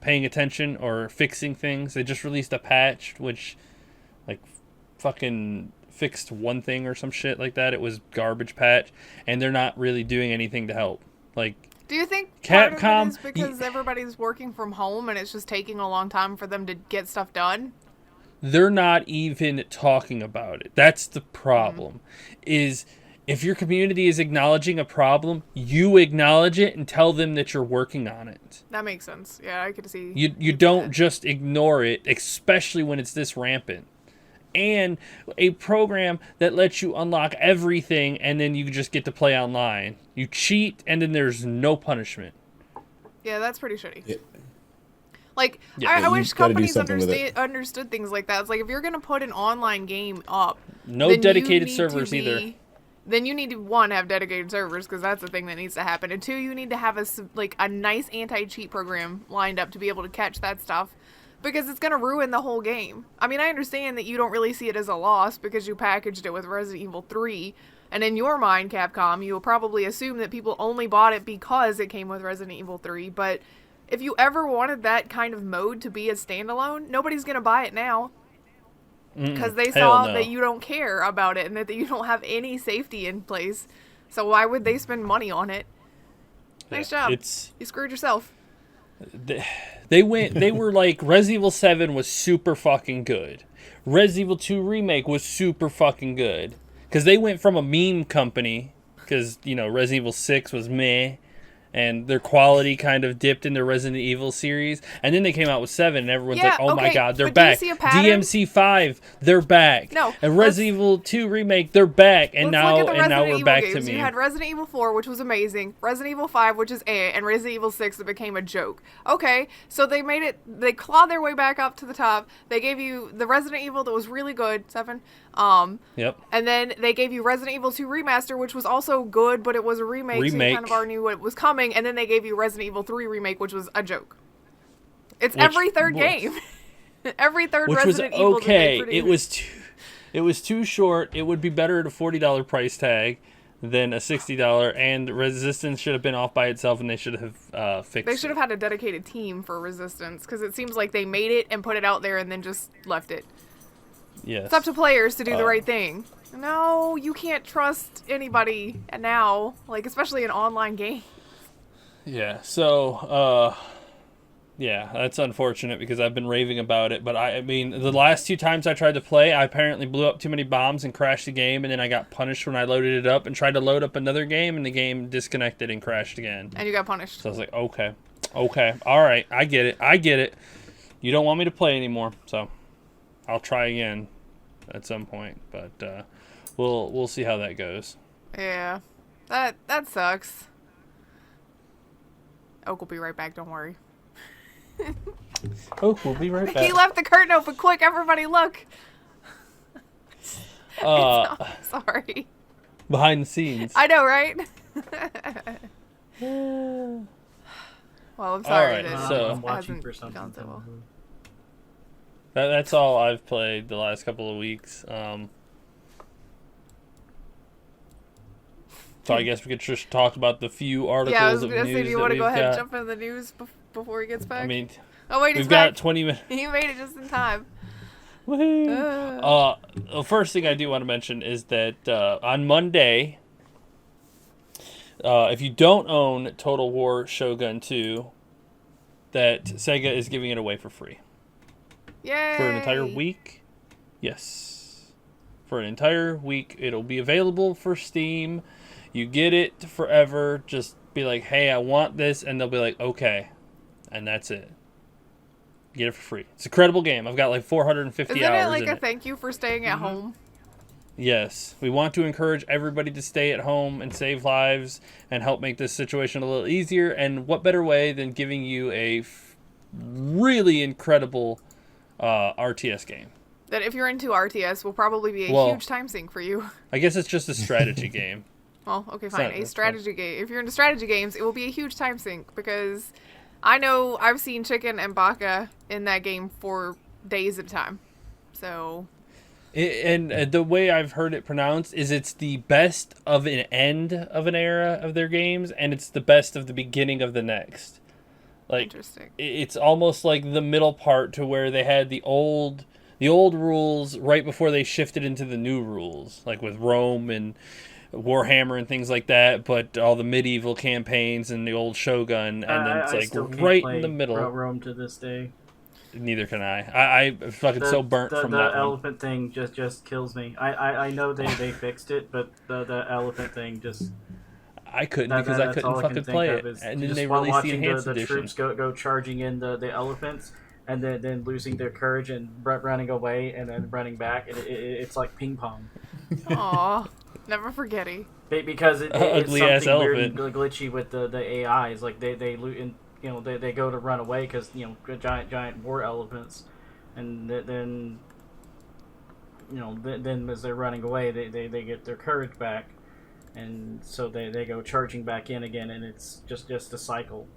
paying attention or fixing things. They just released a patch which, like, fucking fixed one thing or some shit like that. It was garbage patch, and they're not really doing anything to help. Like, Do you think part Capcom- of it is because everybody's working from home and it's just taking a long time for them to get stuff done? they're not even talking about it. That's the problem. Is if your community is acknowledging a problem, you acknowledge it and tell them that you're working on it. That makes sense. Yeah, I could see. You don't just ignore it, especially when it's this rampant. And a program that lets you unlock everything and then you just get to play online. You cheat and then there's no punishment. Yeah, that's pretty shitty. Yeah. Like, Yeah, I you wish gotta do companies something with it. understood things like that. It's like, if you're going to put an online game up... No then you dedicated need servers to either. Then you need to, 1, have dedicated servers, because that's the thing that needs to happen. And 2, you need to have a nice anti-cheat program lined up to be able to catch that stuff. because it's going to ruin the whole game. I mean, I understand that you don't really see it as a loss because you packaged it with Resident Evil 3, and in your mind, Capcom, you will probably assume that people only bought it because it came with Resident Evil 3, but if you ever wanted that kind of mode to be a standalone, nobody's going to buy it now. Because they saw that you don't care about it and that you don't have any safety in place. So why would they spend money on it? Nice job. You screwed yourself. They were like, Resident Evil 7 was super fucking good. Resident Evil 2 Remake was super fucking good. Because they went from a meme company, because, Resident Evil 6 was meh, and their quality kind of dipped in their Resident Evil series. And then they came out with 7, and everyone's like, oh my god, they're back. DMC 5, they're back. No. And Resident Evil 2 Remake, they're back. And now we're back to me. You had Resident Evil 4, which was amazing. Resident Evil 5, which is and Resident Evil 6 that became a joke. Okay, so they clawed their way back up to the top. They gave you the Resident Evil that was really good, 7. Yep. And then they gave you Resident Evil 2 Remaster, which was also good, but it was a remake. So you kind of already knew what was coming. And then they gave you Resident Evil 3 Remake, which was a joke. It's every third game. Every third Resident Evil. Which was okay. It was too short. It would be better at a $40 price tag than a $60, and Resistance should have been off by itself, and they should have fixed it. They should have had a dedicated team for Resistance, because it seems like they made it and put it out there and then just left it. Yes. It's up to players to do the right thing. No, you can't trust anybody now, like especially an online game. Yeah, so, yeah, that's unfortunate because I've been raving about it. But I mean, the last 2 times I tried to play, I apparently blew up too many bombs and crashed the game, and then I got punished when I loaded it up and tried to load up another game, and the game disconnected and crashed again. And you got punished. So I was like, okay, all right, I get it. You don't want me to play anymore, so I'll try again at some point. But we'll see how that goes. Yeah, that sucks. Oak will be right back, don't worry. Oak will be right back. He left the curtain open. Quick, everybody look. Sorry. Behind the scenes. I know, right? Well, I'm sorry. All right, so I'm watching for something. So well. That's all I've played the last couple of weeks. So I guess we could just talk about the few articles of news that we've got. Yeah, I was going to say, do you want to go ahead and jump into the news before he gets back? I mean, we've got 20 minutes. He made it just in time. Woohoo! The first thing I do want to mention is that on Monday, if you don't own Total War Shogun 2, that Sega is giving it away for free. Yay! For an entire week. Yes. For an entire week. It'll be available for Steam. You get it forever. Just be like, hey, I want this. And they'll be like, okay. And that's it. Get it for free. It's a credible game. I've got like 450 hours in it. Isn't it like a thank you for staying at home? Yes. We want to encourage everybody to stay at home and save lives and help make this situation a little easier. And what better way than giving you a really incredible RTS game? That if you're into RTS will probably be a huge time sink for you. I guess it's just a strategy game. Well, okay, fine. A strategy game. If you're into strategy games, it will be a huge time sink because I know I've seen Chicken and Baka in that game for days at a time. So... And the way I've heard it pronounced is it's the best of an end of an era of their games, and it's the best of the beginning of the next. Like, interesting. It's almost like the middle part to where they had the old rules right before they shifted into the new rules, like with Rome and Warhammer and things like that, but all the medieval campaigns and the old Shogun, and then it's like right in the middle. Rome to this day. Neither can I. I'm fucking so burnt from that. The elephant thing just kills me. I know they fixed it, but the elephant thing just... I couldn't because I couldn't fucking play it. And then they released the enhanced edition. The troops go charging in the elephants, and then losing their courage and running away and then running back. And it's like ping pong. Aw, never forgetting. Because it's ugly something ass weird elephant. and glitchy with the AIs. Like they loot and they go to run away because giant war elephants, and then then as they're running away they get their courage back, and so they go charging back in again, and it's just a cycle.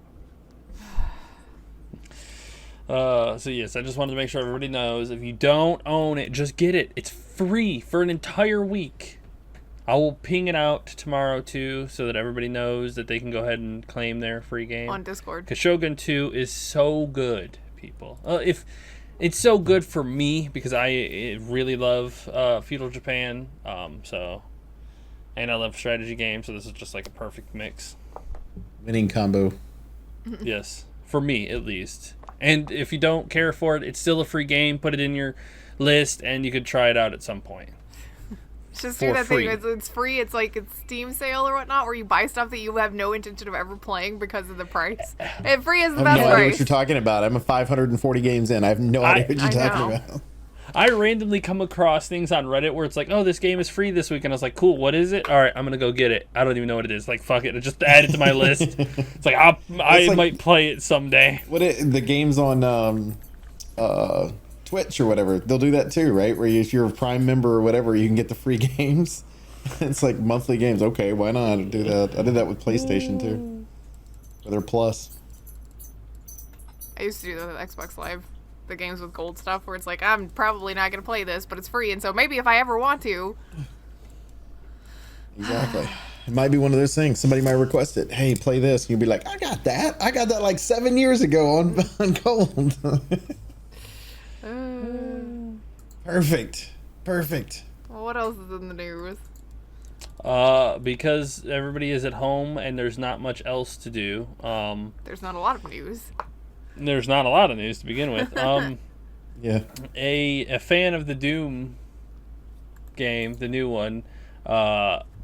So yes, I just wanted to make sure everybody knows, if you don't own it, just get it. It's free for an entire week. I will ping it out tomorrow too, so that everybody knows that they can go ahead and claim their free game On Discord. because Shogun 2 is so good, people. If it's so good for me because I really love feudal Japan, and I love strategy games, so this is just like a perfect mix. Winning combo. Yes, for me at least. And if you don't care for it, it's still a free game. Put it in your list, and you could try it out at some point. Just For do that free. thing. It's free. It's like it's Steam sale or whatnot, where you buy stuff that you have no intention of ever playing because of the price. And free is the I have best no idea price. what you're talking about. I'm 540 games in. I have no idea what you're I talking know. about. I randomly come across things on Reddit where it's like, oh, this game is free this week. And I was like, cool, what is it? All right, I'm going to go get it. I don't even know what it is. Like, fuck it. I just add it to my list. It's like, I like- might play it someday. The games on Twitch or whatever, they'll do that too, right? Where if you're a Prime member or whatever, you can get the free games. It's like monthly games. Okay, why not do that? I did that with PlayStation too. For their Plus. I used to do that with Xbox Live, the games with gold stuff, where it's like, I'm probably not going to play this, but it's free, and so maybe if I ever want to. Exactly. It might be one of those things. Somebody might request it. Hey, play this. And you'll be like, I got that. I got that like 7 years ago on gold. Perfect. Well, what else is in the news? Because everybody is at home and there's not much else to do. There's not a lot of news. There's not a lot of news to begin with. Yeah. A fan of the Doom game, the new one,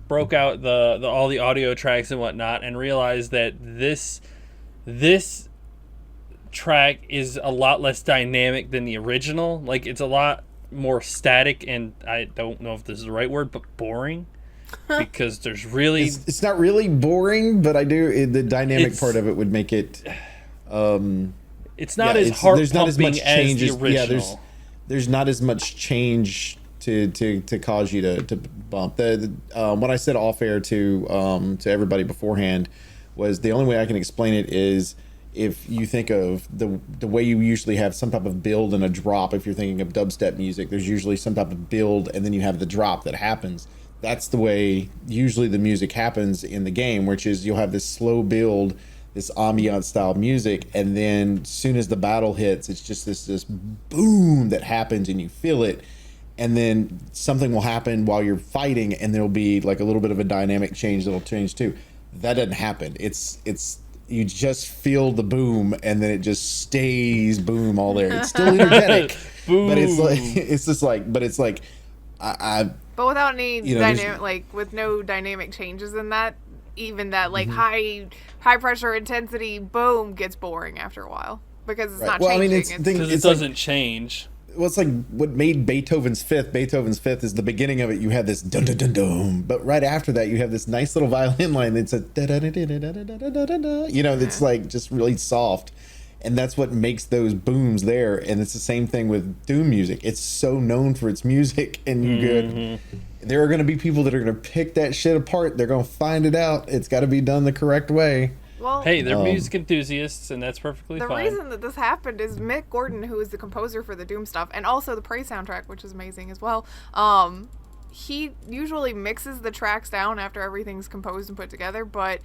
broke out the all the audio tracks and whatnot, and realized that this track is a lot less dynamic than the original. Like, it's a lot more static, and I don't know if this is the right word, but boring. Because there's really It's not really boring, but the dynamic It's- part of it would make it. it's not yeah, as it's- heart there's not as pumping much as change the as- original. yeah, there's not as much change to cause you to bump. What I said off air to everybody beforehand was the only way I can explain it is if you think of the way you usually have some type of build and a drop. If you're thinking of dubstep music, there's usually some type of build and then you have the drop that happens. That's the way usually the music happens in the game, which is you'll have this slow build, this ambient style music, and then as soon as the battle hits, it's just this boom that happens and you feel it, and then something will happen while you're fighting and there'll be like a little bit of a dynamic change that'll change too. That doesn't happen. It's you just feel the boom and then it just stays boom all there. It's still energetic, Boom. but it's like I But without any You know, there's- dynamic, like with no dynamic changes in that, even that like high pressure intensity boom gets boring after a while because it's Right. not Well, I changing. mean, it's the thing- Because it's it like- doesn't change. well, it's like what made Beethoven's Fifth. Beethoven's Fifth is the beginning of it. You have this dun dun dun dun, but right after that, you have this nice little violin line that's a da da da da da da da da da da. You know, that's like just really soft, and that's what makes those booms there. And it's the same thing with Doom music. It's so known for its music, and there are going to be people that are going to pick that shit apart. They're going to find it out. It's got to be done the correct way. well, Hey, they're music enthusiasts, and that's perfectly the fine. reason that this happened is Mick Gordon, who is the composer for the Doom stuff and also the Prey soundtrack, which is amazing as well. He usually mixes the tracks down after everything's composed and put together, but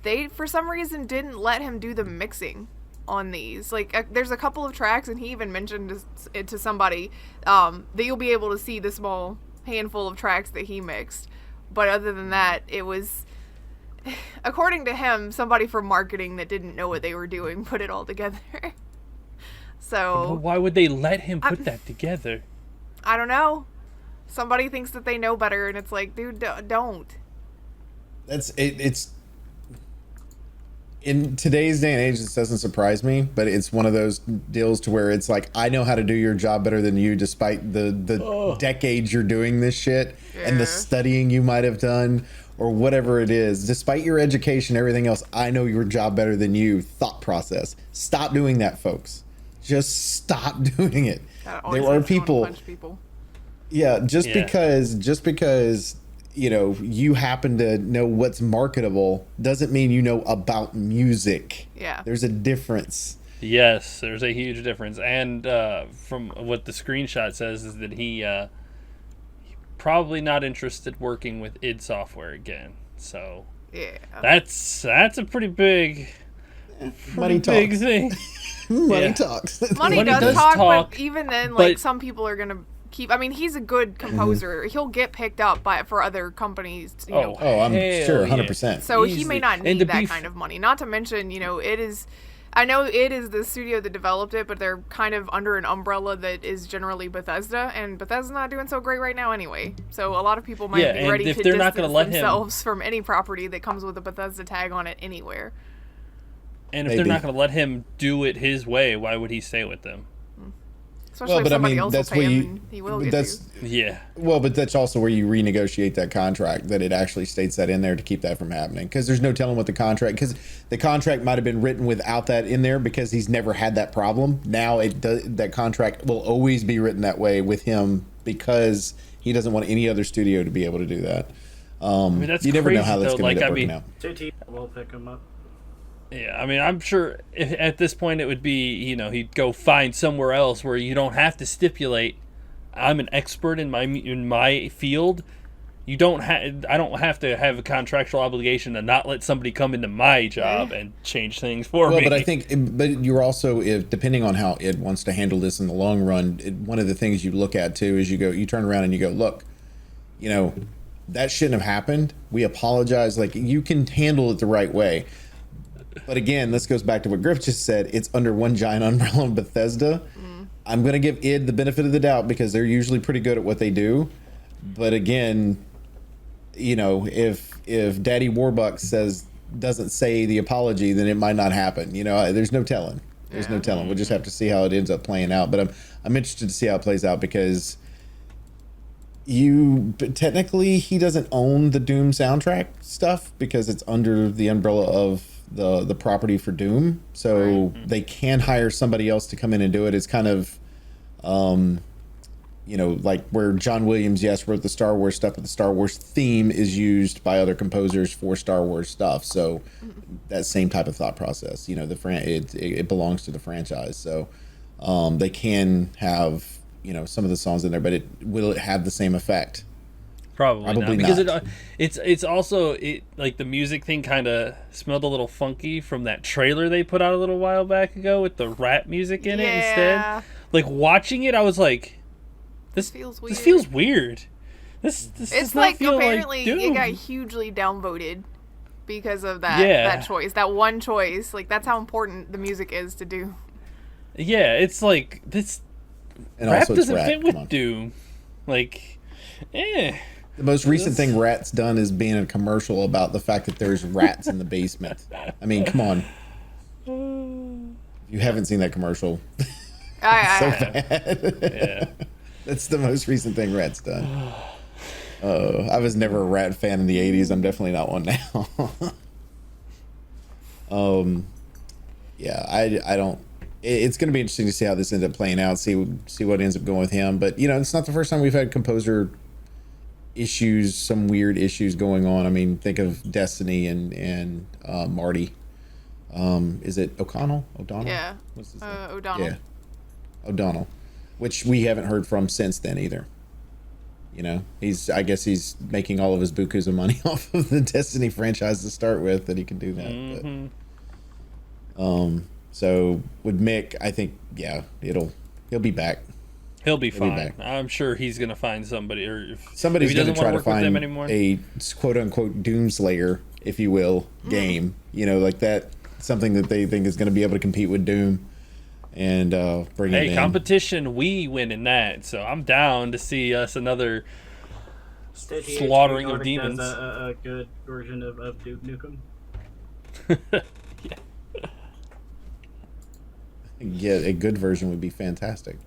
they, for some reason, didn't let him do the mixing on these. Like, there's a couple of tracks, and he even mentioned it to somebody that you'll be able to see the small handful of tracks that he mixed. But other than that, it was, according to him, somebody from marketing that didn't know what they were doing put it all together. But So, why would they let him put that together? I don't know. Somebody thinks that they know better, and it's like, dude, don't. That's it. It's in today's day and age, this doesn't surprise me, but it's one of those deals to where it's like, I know how to do your job better than you, despite the decades you're doing this shit and the Yeah. studying you might have done or whatever it is. Despite your education, everything else, I know your job better than you. Thought process. Stop doing that, folks. Just stop doing it. God, There honestly, I are just wanna people. punch people. Yeah, just Yeah. because you know you happen to know what's marketable doesn't mean you know about music. Yeah. There's a difference. Yes, there's a huge difference, and from what the screenshot says is that he probably not interested working with id Software again. So Yeah. that's a pretty big, Money big talks. thing. Money Yeah. talks. Money Money does does talk, talk, but even then, like, but- some people are gonna keep. I mean, he's a good composer. He'll get picked up for other companies. You know. Oh, I'm Hell sure, yeah. 100%. So he Easily. may not And need to that be kind of money. Not to mention, it is. I know it is the studio that developed it, but they're kind of under an umbrella that is generally Bethesda, and Bethesda's not doing so great right now anyway. So a lot of people might Yeah, be and ready if to they're not distance gonna let him- themselves from any property that comes with a Bethesda tag on it anywhere. And if Maybe. they're not going to let him do it his way, why would he stay with them? Especially Well, if but I somebody mean, else that's will pay where him, you. and he will but get that's to. Yeah. well, but that's also where you renegotiate that contract. That it actually states that in there to keep that from happening. Because there's no telling what the contract. Because the contract might have been written without that in there because he's never had that problem. Now it does. That contract will always be written that way with him because he doesn't want any other studio to be able to do that. That's you never know crazy, how that's though. going to Like, end up I mean- working out. JT will pick him up. Yeah, I mean, I'm sure at this point it would be, he'd go find somewhere else where you don't have to stipulate, I'm an expert in my field. I don't have to have a contractual obligation to not let somebody come into my job and change things for me. Well, but I think, but you're also, if depending on how it wants to handle this in the long run, one of the things you look at too is you turn around and you go, look, that shouldn't have happened. We apologize. Like, you can handle it the right way. But again, this goes back to what Griff just said. It's under one giant umbrella in Bethesda. I'm going to give id the benefit of the doubt because they're usually pretty good at what they do. But again, if Daddy Warbucks doesn't say the apology, then it might not happen. There's no telling. There's no telling. We'll just have to see how it ends up playing out. But I'm interested to see how it plays out because technically he doesn't own the Doom soundtrack stuff because it's under the umbrella of the property for Doom. So they can hire somebody else to come in and do it. It's kind of like where John Williams, wrote the Star Wars stuff, but the Star Wars theme is used by other composers for Star Wars stuff. So that same type of thought process, it belongs to the franchise. So they can have, some of the songs in there, but will it have the same effect? Probably not, Probably because not. it's also like the music thing kind of smelled a little funky from that trailer they put out a little while back ago with the rap music in it instead. Like, watching it, I was like, this feels weird. This feels weird. This It's does not like feel apparently like Doom. it got hugely downvoted because of that choice, that one choice. Like, that's how important the music is to Doom. Yeah, it's like this And rap also it's doesn't rap. fit Come with on. Doom. Like, The most recent thing Rat's done is being a commercial about the fact that there's rats in the basement. I mean, come on. If you haven't seen that commercial, so bad. Yeah. That's the most recent thing Rat's done. I was never a Rat fan in the 80s. I'm definitely not one now. I don't. It's going to be interesting to see how this ends up playing out. See what ends up going with him. But it's not the first time we've had composer issues, some weird issues going on. I mean, think of Destiny and Marty. Is it O'Donnell? Yeah. What's his name? O'Donnell. Yeah, O'Donnell, which we haven't heard from since then either. I guess he's making all of his bukus of money off of the Destiny franchise to start with, that he can do that. Mm-hmm. But, so with Mick, I think he'll be back. He'll be be fine. back. I'm sure he's gonna find somebody, or if Somebody's if he going to doesn't try wanna to work with them find anymore. a quote unquote Doomslayer, if you will, game. Like that, something that they think is going to be able to compete with Doom and bring it in. Hey, competition, we win in that. So I'm down to see us another slaughtering of Nordic demons. does a good version of Duke Nukem. Yeah, a good version would be fantastic.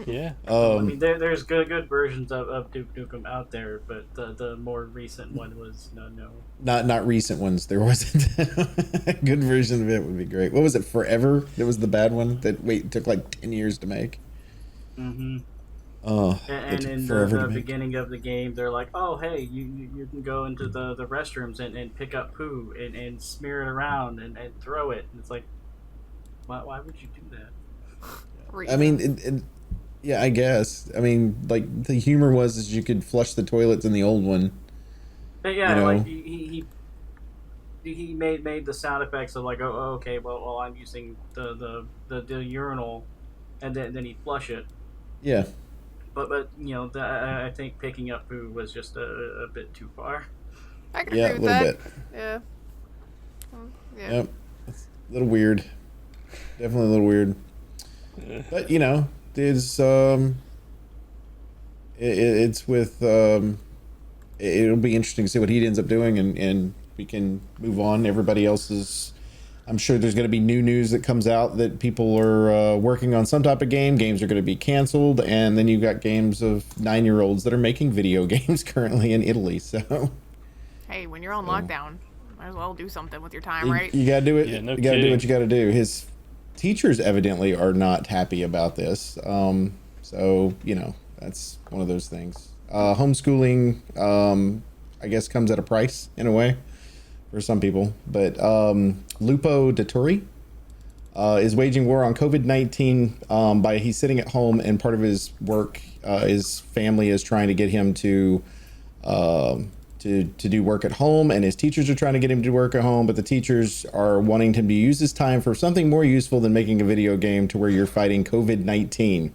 Yeah. I mean, there's good versions of Duke Nukem out there, but the more recent one was no. Not recent ones. There wasn't. A good version of it would be great. What was it? Forever? That was the bad one that took like 10 years to make. Mm-hmm. Oh, And in the beginning of the game, they're like, oh, hey, you can go into the restrooms and pick up poo and smear it around and throw it. And it's like, Why would you do that? I mean, yeah, I guess. I mean, like the humor was is you could flush the toilets in the old one. But yeah, You know? like he made the sound effects of like, oh okay, well I'm using the urinal, and then he'd flush it. Yeah. But you know, I think picking up food was just a bit too far. I can Yeah, agree a with little that. bit. Yeah. Yeah. Yep. It's a little weird. Definitely a little weird. But you know, there's it's with it'll be interesting to see what he ends up doing, and we can move on. Everybody else is. I'm sure there's going to be new news that comes out that people are working on some type of game. Games are going to be canceled, and then you've got games of 9-year-olds that are making video games currently in Italy. So, Hey, when you're on lockdown, might as well do something with your time, right? you got to do it. Yeah, no you got to do kidding. what you got to do. His teachers evidently are not happy about this. So you know, that's one of those things. Homeschooling, I guess, comes at a price in a way for some people. But Lupo Dettori is waging war on COVID-19 by he's sitting at home, and part of his work, his family is trying to get him to do work at home, and his teachers are trying to get him to work at home, but the teachers are wanting him to use his time for something more useful than making a video game to where you're fighting COVID-19.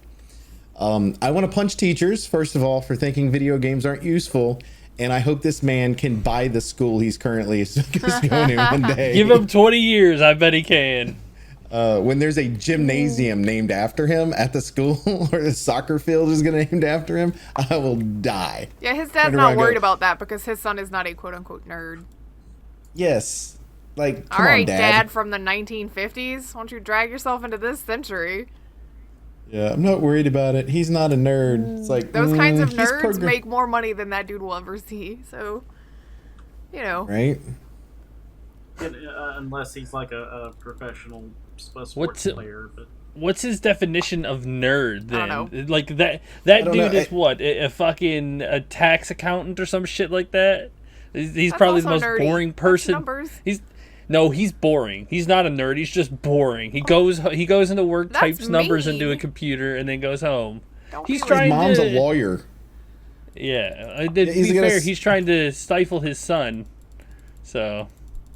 I want to punch teachers, first of all, for thinking video games aren't useful, and I hope this man can buy the school he's currently going to one day. Give him 20 years. I bet he can. When there's a gymnasium named after him at the school, or the soccer field is going to be named after him, I will die. Yeah, his dad's Turn not around, worried go, about that because his son is not a quote-unquote nerd. Yes. Like, come All right, on, Dad. from the 1950s. Why don't you drag yourself into this century? Yeah, I'm not worried about it. He's not a nerd. It's like Those kinds of he's nerds make more money than that dude will ever see. So, you know. right. And, unless he's like a professional sports What's it- player, but What's his definition of nerd then? I don't Like that don't dude know. is what? A fucking a tax accountant or some shit like that? He's That's probably the most also nerdy. boring That's person. numbers. He's boring. He's not a nerd. He's just boring. He goes into work, That's types numbers into a mean. computer, and then goes home. Don't He's be trying His mom's to. a lawyer. Yeah, to he's be gonna fair, s- he's trying to stifle his son. So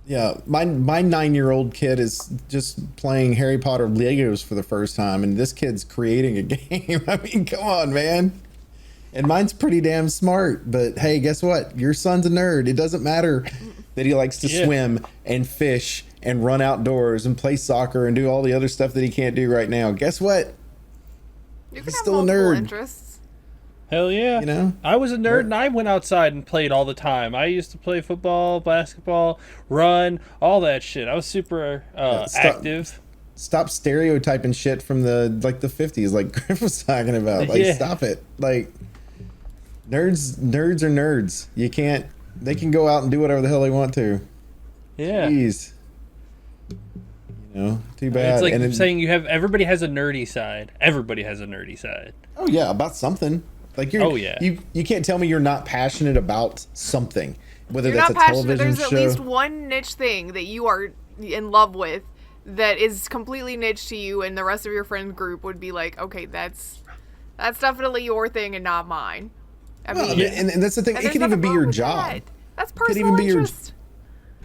Yeah, my 9-year-old kid is just playing Harry Potter Legos for the first time, and this kid's creating a game. I mean, come on, man. And mine's pretty damn smart, but hey, guess what? Your son's a nerd. It doesn't matter that he likes to swim and fish and run outdoors and play soccer and do all the other stuff that he can't do right now. Guess what? You can He's have still a multiple nerd. interests. hell yeah, You know? I was a nerd and I went outside and played all the time. I used to play football, basketball, run, all that shit. I was super active. Stop stereotyping shit from the 50s, like Griff was talking about. Like, Yeah. stop it. Like, nerds are nerds. You can't. They can go out and do whatever the hell they want to. Yeah. Jeez. You know, too bad. It's like And saying everybody has a nerdy side. Everybody has a nerdy side. oh yeah, about something. Like you can't tell me you're not passionate about something, whether You're that's not a passionate. television There's show. at least one niche thing that you are in love with that is completely niche to you, and the rest of your friend group would be like, okay, that's definitely your thing and not mine. I Well, mean, and that's the thing. and It there's can even nothing be wrong your with job. that. That's Could personal even be your- interest.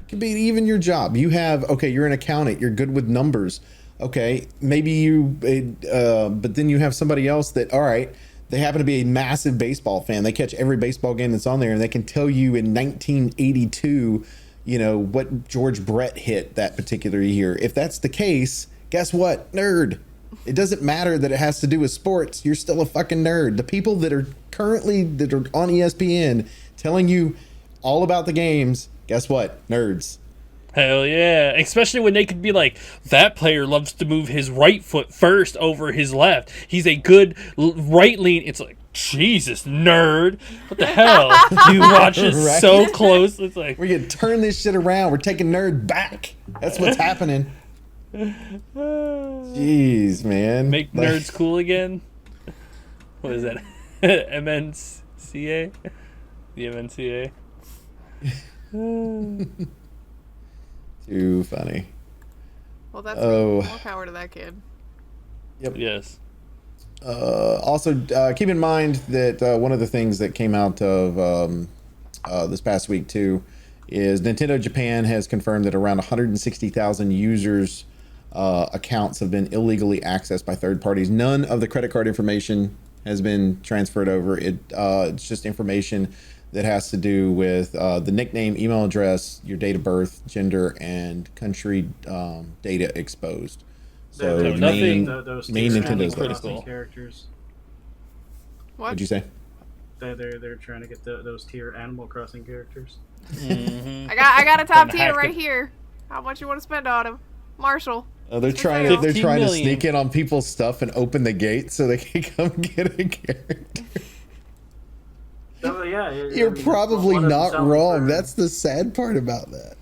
Could be even your job. You have you're an accountant. You're good with numbers. Okay, maybe but then you have somebody else that all right. They happen to be a massive baseball fan. They catch every baseball game that's on there, and they can tell you in 1982, what George Brett hit that particular year. If that's the case, guess what? Nerd. It doesn't matter that it has to do with sports. You're still a fucking nerd. The people that are on ESPN telling you all about the games, guess what? Nerds. Hell yeah. Especially when they could be like, that player loves to move his right foot first over his left. He's a good right lean. It's like, Jesus, nerd. What the hell? You watch it Right? so close. It's like, We're going to turn this shit around. We're taking nerd back. That's what's happening. Jeez, man. make nerds cool again. What is that? MNCA? The MNCA? Too funny. Well, that's Oh. more power to that kid. Yep. Yes. Also, keep in mind that one of the things that came out of this past week too is Nintendo Japan has confirmed that around 160,000 users' accounts have been illegally accessed by third parties. None of the credit card information has been transferred over. It's just information that has to do with the nickname, email address, your date of birth, gender, and country data exposed. So They're nothing- those main tier Nintendo's Animal critical. Crossing characters. What? What'd you say? They're trying to get those tier Animal Crossing characters. Mm-hmm. I got a top Gonna tier hack right it. here. How much you want to spend on him, Marshall? They're For trying sale. to 15 million. sneak in on people's stuff and open the gate so they can come get a character. So, yeah, You're probably one of them not selling wrong. for- That's the sad part about that.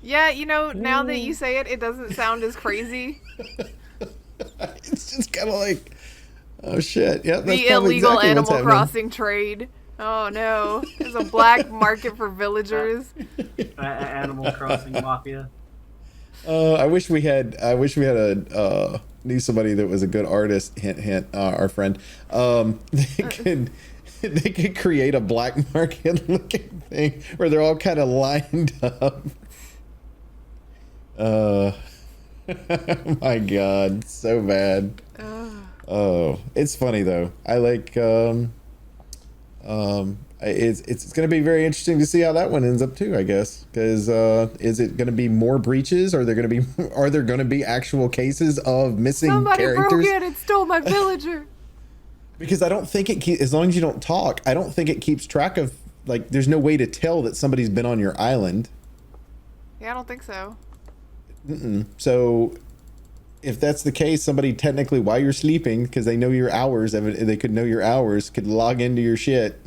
Yeah, now that you say it, it doesn't sound as crazy. It's just kind of like, oh shit. Yep, that's The probably illegal exactly what's Animal happening. Crossing trade. Oh no, there's a black market for villagers. Animal Crossing Mafia. I wish we had a knew somebody that was a good artist. Hint, hint. Our friend. They could create a black market looking thing where they're all kind of lined up. My God, so bad. Oh, it's funny though. I like. It's going to be very interesting to see how that one ends up too. I guess because is it going to be more breaches? Are there going to be actual cases of missing Somebody characters? broke in and stole my villager. Because I don't think as long as you don't talk, I don't think it keeps track of, like, there's no way to tell that somebody's been on your island. Yeah, I don't think so. So if that's the case, somebody technically, while you're sleeping, because they know your hours, they could know your hours, could log into your shit.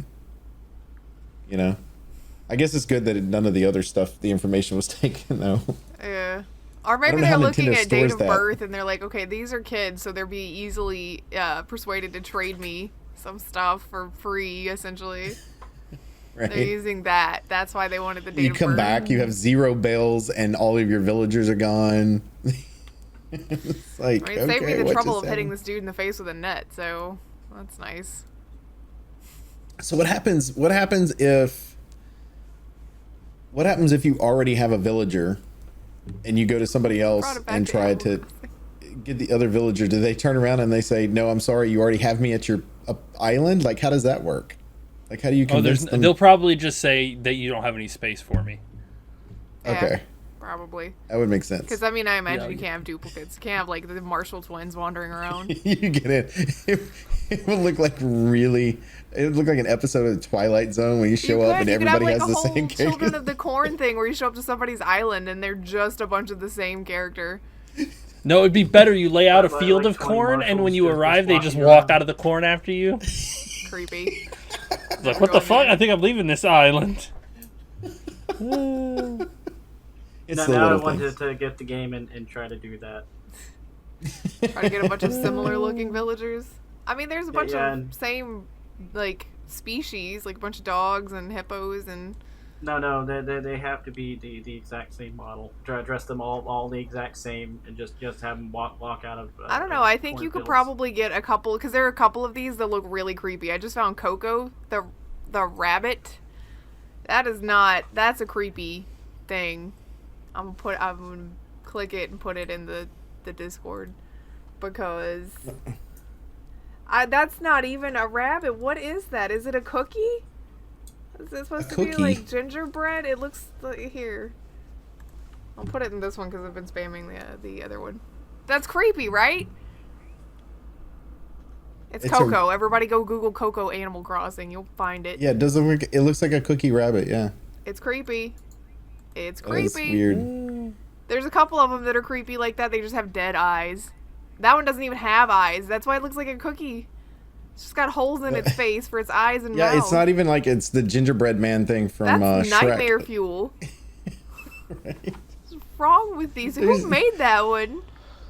You know? I guess it's good that none of the other stuff, the information was taken, though. Yeah. Or I maybe don't know they're how looking Nintendo at date stores of that. birth and they're like, okay, these are kids, so they'll be easily persuaded to trade me some stuff for free, essentially. Right? They're using that. That's why they wanted the date You of come birth. back, you have 0 bells, and all of your villagers are gone. It's like, I mean, it saved me the what trouble just of hitting happened? this dude in the face with a net, so that's nice. So what happens if you already have a villager and you go to somebody else Brought it back and to try Animal to get the other villager? Do they turn around and they say, no, I'm sorry, you already have me at your island? Like, how does that work? Like, how do you convince them? They'll probably just say that you don't have any space for me. Yeah, Okay, probably. that would make sense. Because, I mean, I imagine Yeah. you can't have duplicates. You can't have, like, the Marshall twins wandering around. You get in. It would look like it would look like an episode of the Twilight Zone when you show up and You could have, everybody like, has a the whole same Children character. of the Corn thing where you show up to somebody's island and they're just a bunch of the same character. No, it'd be better you lay out a Like field of 20 corn, and when you Marshalls arrive, they just just walking walk around. out of the corn after you. Creepy. It's like, what the fuck? I think I'm leaving this island. It's Now the I little wanted things. to get the game and try to do that. Try to get a bunch of similar looking villagers. I mean, there's a bunch Yeah, of and- same, like, species, like a bunch of dogs and hippos and... No, they have to be the exact same model. Dress them all the exact same, and just have them walk out of. I don't know. I think you could cornfields. probably get a couple, because there are a couple of these that look really creepy. I just found Coco, the rabbit. That's a creepy thing. I'm gonna click it and put it in the Discord, because that's not even a rabbit. What is that? Is it a cookie? Is it supposed to be cookie? like gingerbread? It looks like, here. I'll put it in this one because I've been spamming the other one. That's creepy, right? It's It's Coco. Everybody go Google Coco Animal Crossing. You'll find it. Yeah, it doesn't look. It looks like a cookie rabbit. Yeah, It's creepy. It's that's creepy. weird. There's a couple of them that are creepy like that. They just have dead eyes. That one doesn't even have eyes. That's why it looks like a cookie. It's just got holes in its face for its eyes and Yeah, mouth. it's not even like it's the gingerbread man thing from That's Shrek. nightmare fuel. Right. What's wrong with these? There's- Who made that one?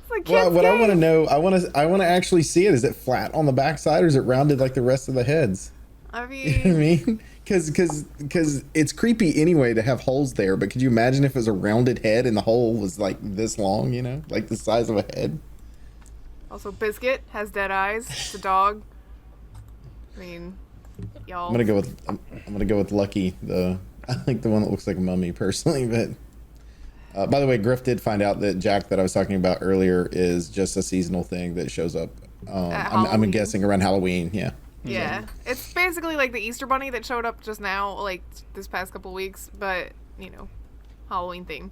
It's like Well, kids' what I want to game. know, I want to actually see it. Is it flat on the backside or is it rounded like the rest of the heads? I You know what I mean, mean? Because it's creepy anyway to have holes there, but could you imagine if it was a rounded head and the hole was like this long, you know, like the size of a head? Also, Biscuit has dead eyes. It's a dog. I mean, y'all. I'm gonna go with Lucky. I like the one that looks like a mummy personally, but by the way, Grif did find out that Jack that I was talking about earlier is just a seasonal thing that shows up. I'm guessing around Halloween. Yeah. Yeah, it's basically like the Easter Bunny that showed up just now, like this past couple weeks, but you know, Halloween theme.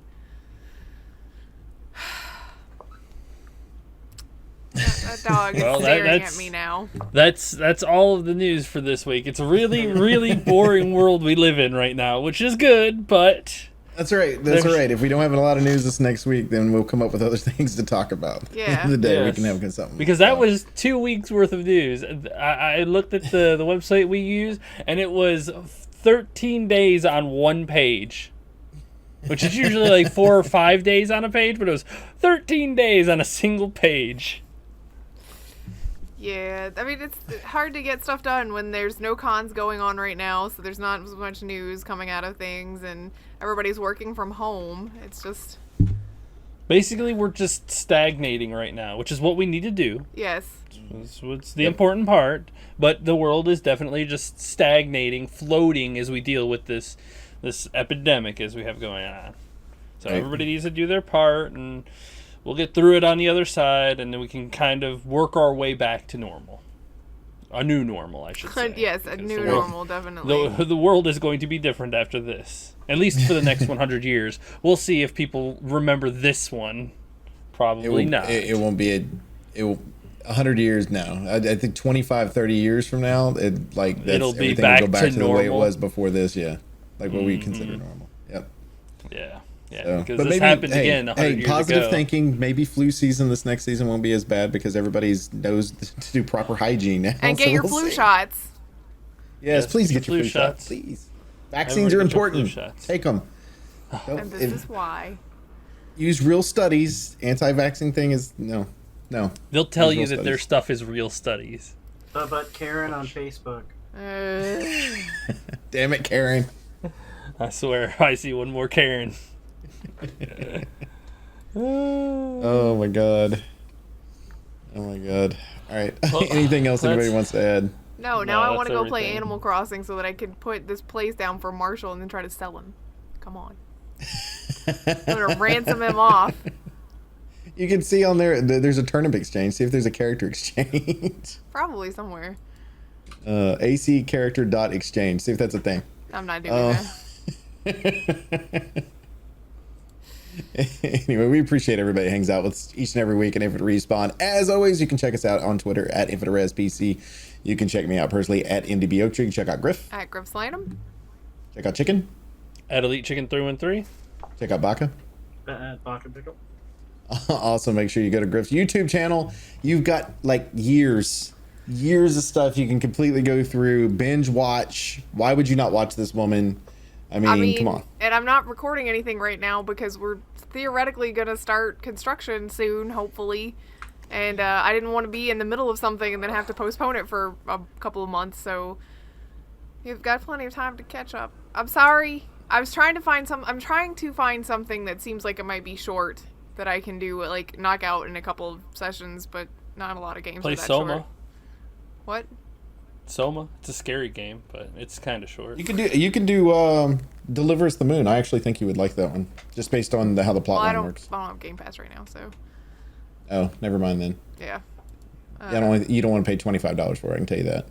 That dog is staring at me now. That's all of the news for this week. It's a really, really boring world we live in right now, which is good, but... That's right. That's right. If we don't have a lot of news this next week, then we'll come up with other things to talk about. Yeah. The day we can have something. Because that was 2 weeks worth of news. I looked at the website we use, and it was 13 days on one page. Which is usually like 4 or 5 days on a page, but it was 13 days on a single page. Yeah, I mean, it's hard to get stuff done when there's no cons going on right now, so there's not as much news coming out of things, and everybody's working from home. It's just... Basically, we're just stagnating right now, which is what we need to do. Yes. That's what's the important part. But the world is definitely just stagnating, floating as we deal with this epidemic as we have going on. So everybody needs to do their part, and... we'll get through it on the other side, and then we can kind of work our way back to normal. A new normal, I should say. Yes, a new normal, definitely. The world is going to be different after this. At least for the next 100 years. We'll see if people remember this one. Probably not. It won't be 100 years now. I think 25, 30 years from now, it'll be back to to the normal. way it was before this, yeah. Like what we consider normal. Yep. Yeah. Yeah, so, because this happened again 100 years ago. Positive thinking. Maybe flu season this next season won't be as bad because everybody knows to do proper hygiene now. And get your flu shots. Yes, please get your flu shots. Please. Vaccines are important. Take them. And this is why. Use real studies. Anti-vaccine thing is no. They'll tell you that their stuff is real studies. But Karen on Facebook. Damn it, Karen. I swear, I see one more Karen. Oh my god. All right. Anything else anybody wants to add? No, now I want to go play Animal Crossing so that I can put this place down for Marshall and then try to sell him. Come on. I'm going to ransom him off. You can see on there's a turnip exchange. See if there's a character exchange. Probably somewhere. AC character dot exchange. See if that's a thing. I'm not doing that. Anyway, we appreciate everybody who hangs out with us each and every week and Infinite Respawn. As always, you can check us out on Twitter at InfiniteResPC. You can check me out personally at MDBOaktree. You can check out Grif. At Grif Slanum. Check out Chicken. At Elite Chicken 313. Check out Baka. At Baka Pickle. Also, make sure you go to Grif's YouTube channel. You've got like years of stuff you can completely go through, binge watch. Why would you not watch this woman? I mean, come on. And I'm not recording anything right now because we're theoretically going to start construction soon, hopefully. And I didn't want to be in the middle of something and then have to postpone it for a couple of months. So you've got plenty of time to catch up. I'm sorry. I'm trying to find something that seems like it might be short that I can do, like knock out in a couple of sessions, but not a lot of games. Play are that Soma. Short. What? Soma. It's a scary game, but it's kind of short. You can do Deliver Us the Moon. I actually think you would like that one, just based on how the plot line works. I don't have Game Pass right now, so. Oh, never mind then. Yeah. You don't want to pay $25 for it. I can tell you that.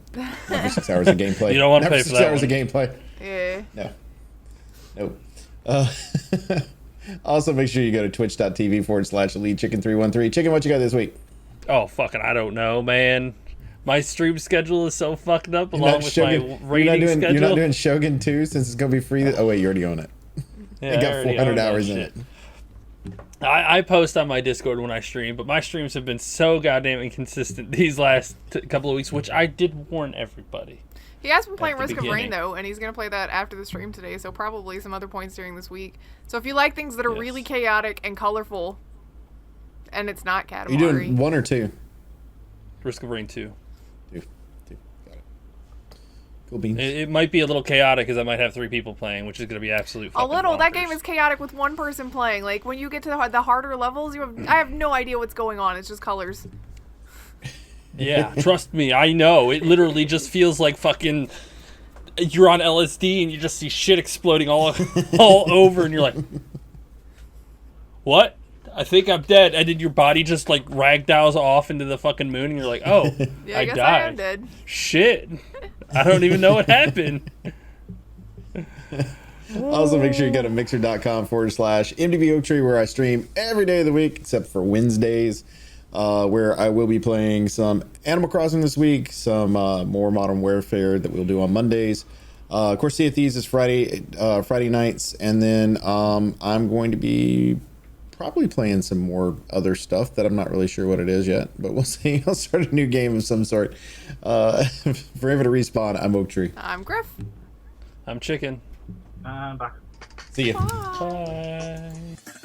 Not for 6 hours of gameplay. You don't want to pay for 6 that hours one. of gameplay. Yeah. No. Also, make sure you go to twitch.tv/EliteChicken313. Chicken, what you got this week? Oh, fucking, I don't know, man. My stream schedule is so fucked up along with my rating schedule. You're not doing Shogun 2 since it's going to be free. Oh, wait, you already own it. Yeah, you got 400 hours in it. I post on my Discord when I stream, but my streams have been so goddamn inconsistent these last couple of weeks, which I did warn everybody. He has been playing Risk of Rain, though, and he's going to play that after the stream today, so probably some other points during this week. So if you like things that are really chaotic and colorful, and it's not Katamari. Are you doing 1 or 2? Risk of Rain 2. 2. Got it. Cool beans. It might be a little chaotic because I might have 3 people playing, which is going to be absolute A fucking little. That bonkers. game is chaotic with one person playing. Like when you get to the harder levels, I have no idea what's going on. It's just colors. Yeah, trust me, I know. It literally just feels like fucking you're on LSD and you just see shit exploding all over, and you're like, what? I think I'm dead. And then your body just like ragdolls off into the fucking moon, and you're like, oh, Yeah, I guess died. I am dead. Shit. I don't even know what happened. Also, make sure you go to mixer.com/MDB Oak Tree, where I stream every day of the week except for Wednesdays, where I will be playing some Animal Crossing this week, some more Modern Warfare that we'll do on Mondays. Of course, Sea of Thieves is Friday nights, and then I'm going to be probably playing some more other stuff that I'm not really sure what it is yet, but we'll see. I'll start a new game of some sort. Forever to Respawn, I'm Oak Tree. I'm Griff. I'm Chicken. Baka. See ya. Bye. Bye.